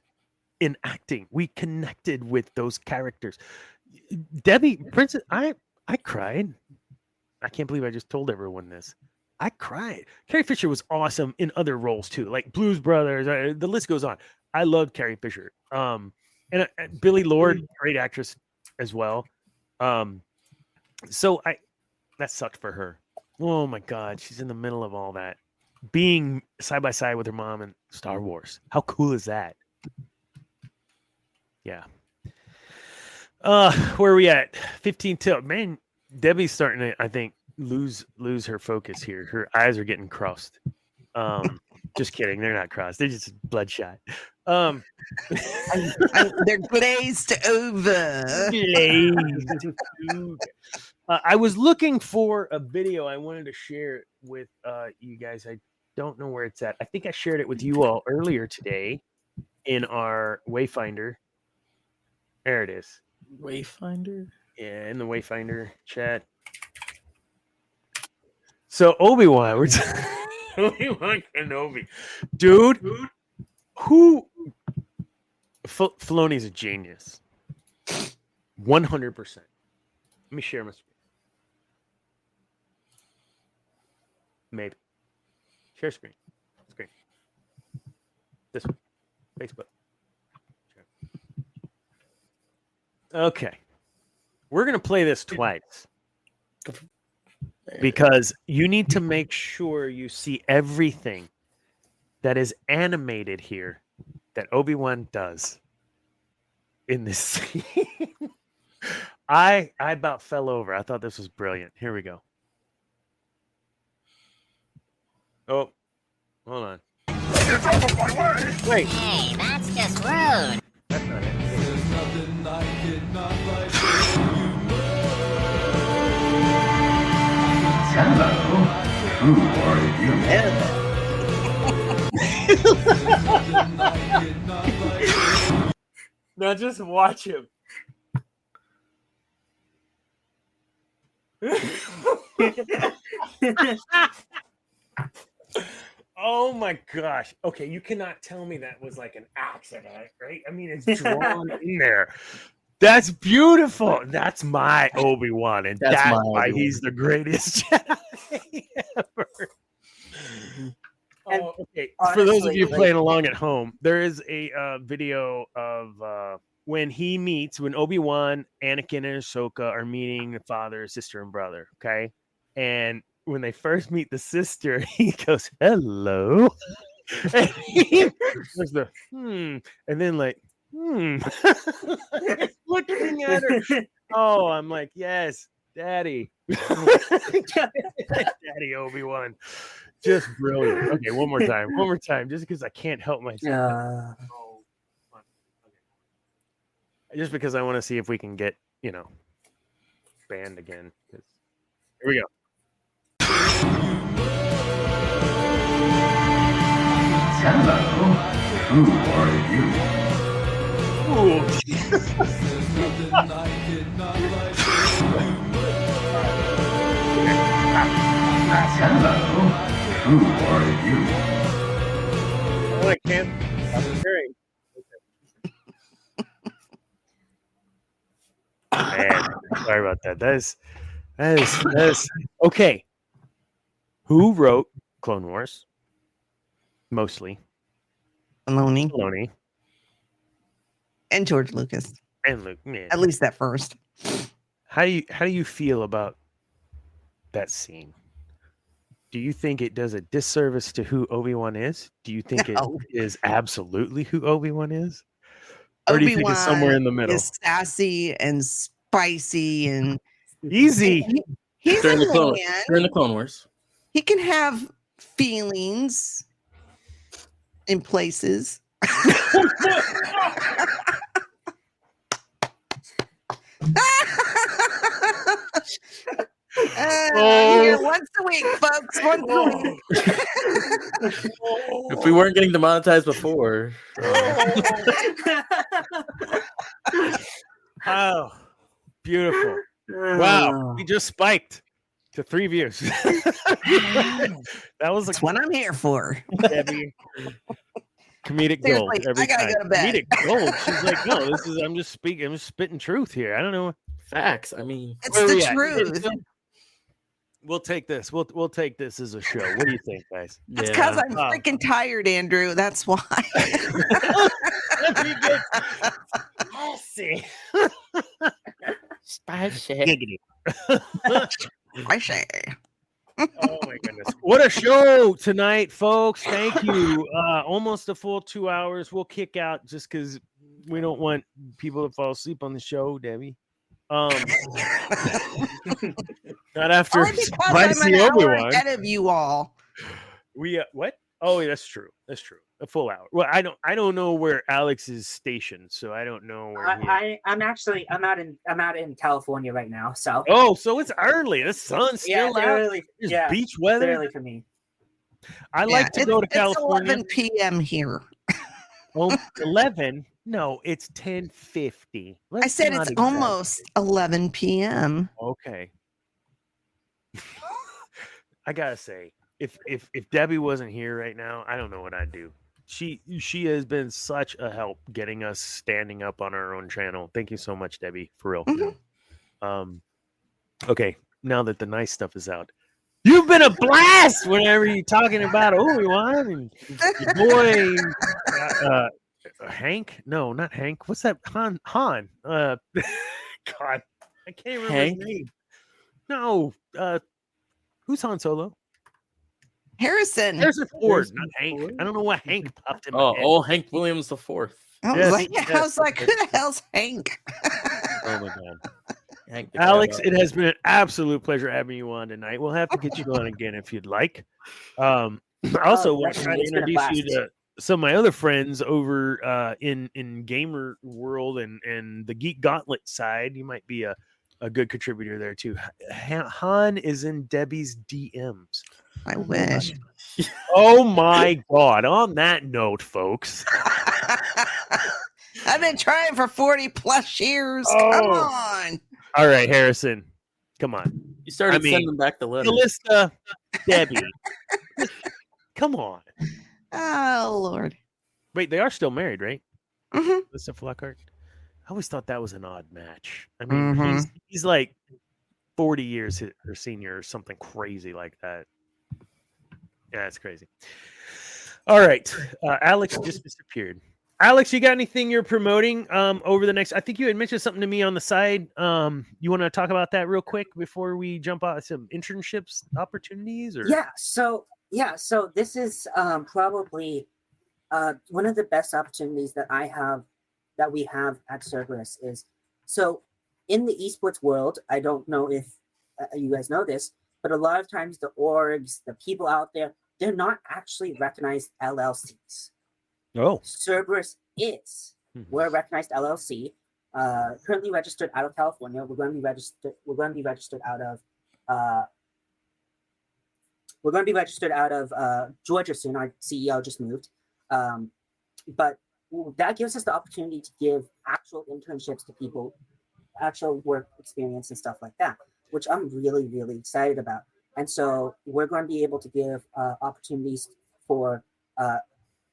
B: in acting. We connected with those characters. Debbie, Princess, I cried. I can't believe I just told everyone this. I cried. Carrie Fisher was awesome in other roles too, like Blues Brothers. The list goes on. I loved Carrie Fisher. And Billie Lourd, great actress as well. So that sucked for her. Oh my God, she's in the middle of all that. being side by side with her mom in Star Wars. How cool is that? Yeah. Where are we at? 15 till. Man, Debbie's starting to, I think, lose her focus here. Her eyes are getting crossed. Just kidding. They're not crossed. They're just bloodshot.
D: They're glazed over.
B: Glazed. I was looking for a video I wanted to share with you guys. I don't know where it's at. I think I shared it with you all earlier today in our Wayfinder. There it is.
A: Wayfinder?
B: Yeah, in the Wayfinder chat. So Obi-Wan, we're Obi-Wan Kenobi. Dude, who Filoni's a genius. 100%. Let me share my screen. Maybe. Share screen. This one. Facebook. Share. Okay. We're going to play this twice. Because you need to make sure you see everything that is animated here that Obi-Wan does in this scene. I about fell over. I thought this was brilliant. Here we go. Oh, hold on. It's over my way. Wait.
E: Hey, that's just rude.
B: That's not it.
F: Hello. Who are you?
B: Now just watch him. Oh my gosh. Okay, you cannot tell me that was like an accident, right? I mean, it's drawn in there. That's beautiful. That's my Obi-Wan, and that's why Obi-Wan. He's the greatest Jedi ever. Oh, okay. For those of you playing along at home, there is a video of when Obi-Wan, Anakin, and Ahsoka are meeting father, sister, and brother. Okay, and when they first meet the sister, he goes, "Hello," and he does the and then like. Looking at her. Oh, I'm like, yes, Daddy. Daddy Obi-Wan. Just brilliant. Okay, one more time, just because I can't help myself. Just because I want to see if we can get, banned again. Here we go.
F: Hello. Who are you?
B: Ooh.
F: Hello. Who are you?
B: Oh, I can't. I'm hearing. Man, sorry about that. That is okay. Who wrote Clone Wars? Mostly. Filoni.
D: And George Lucas.
B: And Luke, man.
D: At least at first.
B: How do you feel about that scene? Do you think it does a disservice to who Obi-Wan is? Do you think it is absolutely who Obi-Wan is? Or do you think it's somewhere in the middle?
D: Is sassy and spicy and
B: easy.
D: He's
A: during
D: a
A: the Clone Wars.
D: He can have feelings in places. Here once a week, folks. Once a week.
A: If we weren't getting demonetized before.
B: Oh, beautiful. Wow. We just spiked to 3 views. That was
D: That's what I'm here for.
B: Debbie. Comedic gold. Every
D: I gotta
B: time.
D: go to bed.
B: Comedic gold. She's like, no, I'm just spitting truth here. I don't know.
A: Facts. I mean,
D: it's the truth.
B: We'll take this. We'll take this as a show. What do you think, guys?
D: It's because I'm freaking tired, Andrew. That's why.
B: Spicy.
A: Spicy.
D: Spicy.
B: Oh my goodness. What a show tonight, folks. Thank you. Almost a full 2 hours. We'll kick out just because we don't want people to fall asleep on the show, Debbie. Not after
D: Only because I'm
B: Spicy
D: an hour
B: Obi-Wan.
D: ahead of you all.
B: We what? Oh, that's true. That's true. A full hour. Well, I don't know where Alex is stationed, so I don't know where he is.
C: I'm out in California right now. So
B: Oh, so it's early. The sun's still
C: it's
B: out.
C: early.
B: It's
C: Yeah,
B: beach
C: it's
B: weather.
C: early for me.
B: I like to go to
D: It's
B: California.
D: 11 p.m. here.
B: Well, 11? No, it's 10:50.
D: I said it's almost 11 p.m.
B: Okay. I gotta say, if Debbie wasn't here right now, I don't know what I'd do. She has been such a help getting us standing up on our own channel. Thank you so much, Debbie, for real.
D: Mhm.
B: Okay, now that the nice stuff is out, you've been a blast whenever you're talking about Obi-Wan and your boy Hank. No, not Hank. What's that? Han. God, I can't remember
A: Hank?
B: his name. No, who's Han Solo?
D: Harrison.
B: There's a Ford,
A: Harrison
B: not Hank.
A: Ford?
B: I don't know why Hank popped in my head.
A: Oh, Hank Williams the Fourth.
D: I was
B: Yes,
D: like,
B: yes.
D: I was like, who the hell's Hank?
B: Oh my god.
A: Hank the
B: Alex,
A: Crab.
B: it has been an absolute pleasure having you on tonight. We'll have to get you on again if you'd like. I also want to try to
C: It's been a
B: introduce you
C: blast.
B: to some of my other friends over in gamer world and the Geek Gauntlet side. You might be a good contributor there too. Han is in Debbie's DMs.
D: I wish.
B: Oh my god. On that note, folks.
D: I've been trying for 40 plus years.
B: Oh.
D: Come on.
B: All right, Harrison. Come on.
A: You started
B: I mean,
A: sending back the letter.
B: Callista, Debbie. Come on.
D: Oh, Lord.
B: Wait, they are still married, right?
D: Mhm.
B: Callista Flockhart. I always thought that was an odd match. I mean,
D: Mhm.
B: he's like 40 years her senior or something crazy like that. Yeah, it's crazy. All right. Alex just disappeared. Alex, you got anything you're promoting over the next? I think you had mentioned something to me on the side. You want to talk about that real quick before we jump out some internships opportunities? Or
C: So this is probably one of the best opportunities that we have at Cerberus is so in the esports world. I don't know if you guys know this, but a lot of times the orgs, the people out there, they're not actually recognized LLCs.
B: Oh,
C: Cerberus is. We're a recognized LLC, currently registered out of California. We're going to be registered. We're going to be registered out of Georgia soon. Our CEO just moved, but that gives us the opportunity to give actual internships to people, actual work experience and stuff like that, which I'm really, really excited about. And so we're going to be able to give opportunities for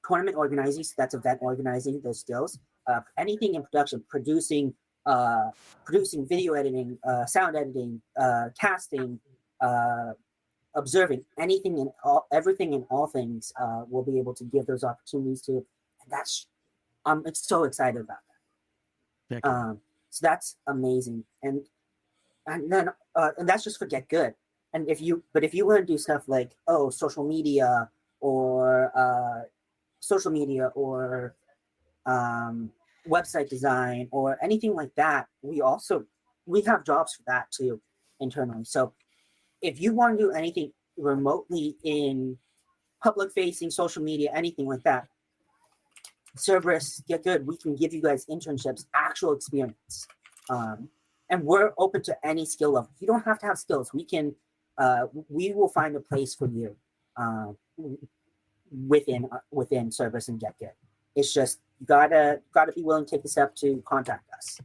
C: tournament organizing, so that's event organizing, those skills, anything in production, producing video editing, sound editing, casting, observing, everything and all things. We'll be able to give those opportunities to, and that's I'm so excited about that. So that's amazing, and then and that's just for Get Good. And if you want to do stuff like social media or website design or anything like that, we have jobs for that too internally. So if you want to do anything remotely in public facing social media, anything like that, Cerberus, Get Good, we can give you guys internships, actual experience, and we're open to any skill level. You don't have to have skills. We will find a place for you within Cerberus and Get Good. It's just you gotta be willing to take the step to contact us.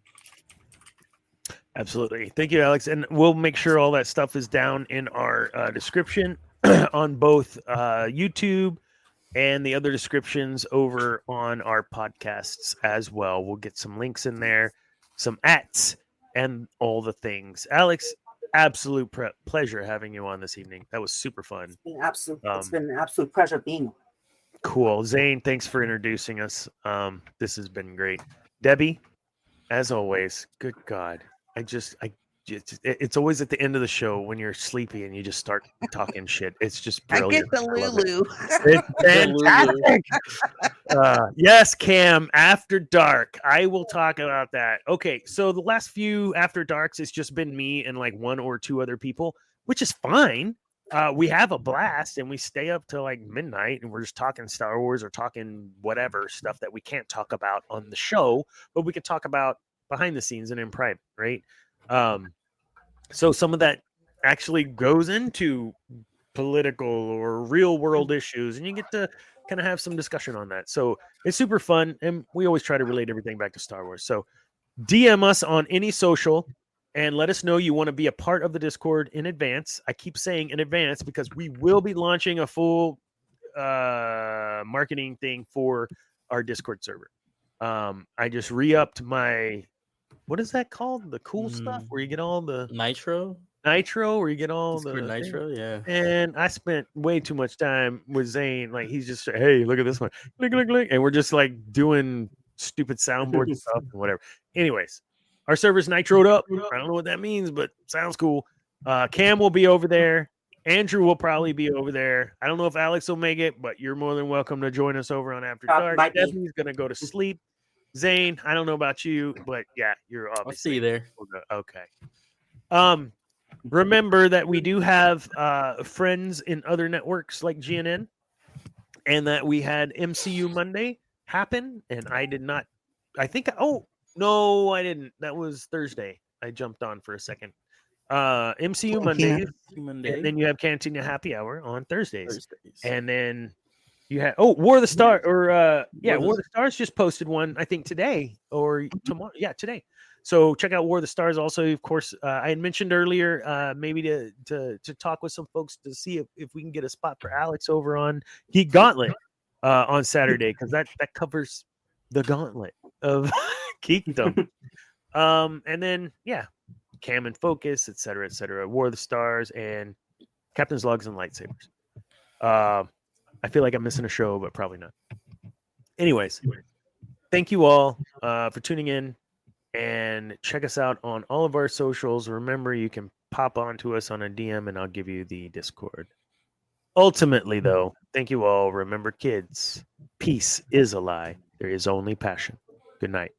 B: absolutely. Thank you, Alex. And we'll make sure all that stuff is down in our description on both YouTube and the other descriptions over on our podcasts as well. We'll get some links in there, some ats, and all the things. Alex, absolute pleasure having you on this evening. That was super fun.
C: It's been an absolute pleasure being on.
B: Cool. Zane, thanks for introducing us. This has been great. Debbie, as always, good God. I it's always at the end of the show when you're sleepy and you just start talking shit. It's just
D: I
B: brilliant.
D: get the
B: love it.
D: Lulu.
B: It's fantastic. Yes, Cam, After Dark. I will talk about that. Okay, so the last few After Darks, it's just been me and like one or two other people, which is fine. We have a blast and we stay up till like midnight and we're just talking Star Wars or talking whatever stuff that we can't talk about on the show, but we can talk about behind the scenes and in private, right? So some of that actually goes into political or real world issues, and you get to kind of have some discussion on that. So it's super fun, and we always try to relate everything back to Star Wars. So DM us on any social and let us know you want to be a part of the Discord in advance. I keep saying in advance because we will be launching a full marketing thing for our Discord server. I just re-upped my, what is that called? The cool stuff where you get all the
A: Nitro,
B: where you get all
A: Discord
B: the
A: Nitro, yeah.
B: And I spent way too much time with Zane. Like he's just, hey, look at this one, click, click, click, and we're just like doing stupid soundboard stuff and whatever. Anyways, our server's nitroed up. I don't know what that means, but sounds cool. Cam will be over there. Andrew will probably be over there. I don't know if Alex will make it, but you're more than welcome to join us over on After Dark. Debbie's gonna go to sleep. Zane, I don't know about you, but yeah, you're obviously.
A: I'll see you there.
B: Okay. Remember that we do have friends in other networks like GNN, and that we had MCU Monday happen, and I did not. I think. Oh no, I didn't. That was Thursday. I jumped on for a second. MCU Monday, and then you have Cantina Happy Hour on Thursdays. And then you had War of the Star War of the Stars just posted one, I think today or tomorrow. Yeah, today. So check out War of the Stars. Also, of course, I had mentioned earlier, maybe to talk with some folks to see if we can get a spot for Alex over on Geek Gauntlet on Saturday, because that covers the gauntlet of geekdom. And then Cam and Focus, etc. War of the Stars and Captain's Logs and Lightsabers. I feel like I'm missing a show, but probably not. Anyways, thank you all for tuning in, and check us out on all of our socials. Remember, you can pop onto us on a DM and I'll give you the Discord. Ultimately, though, thank you all. Remember, kids, peace is a lie. There is only passion. Good night.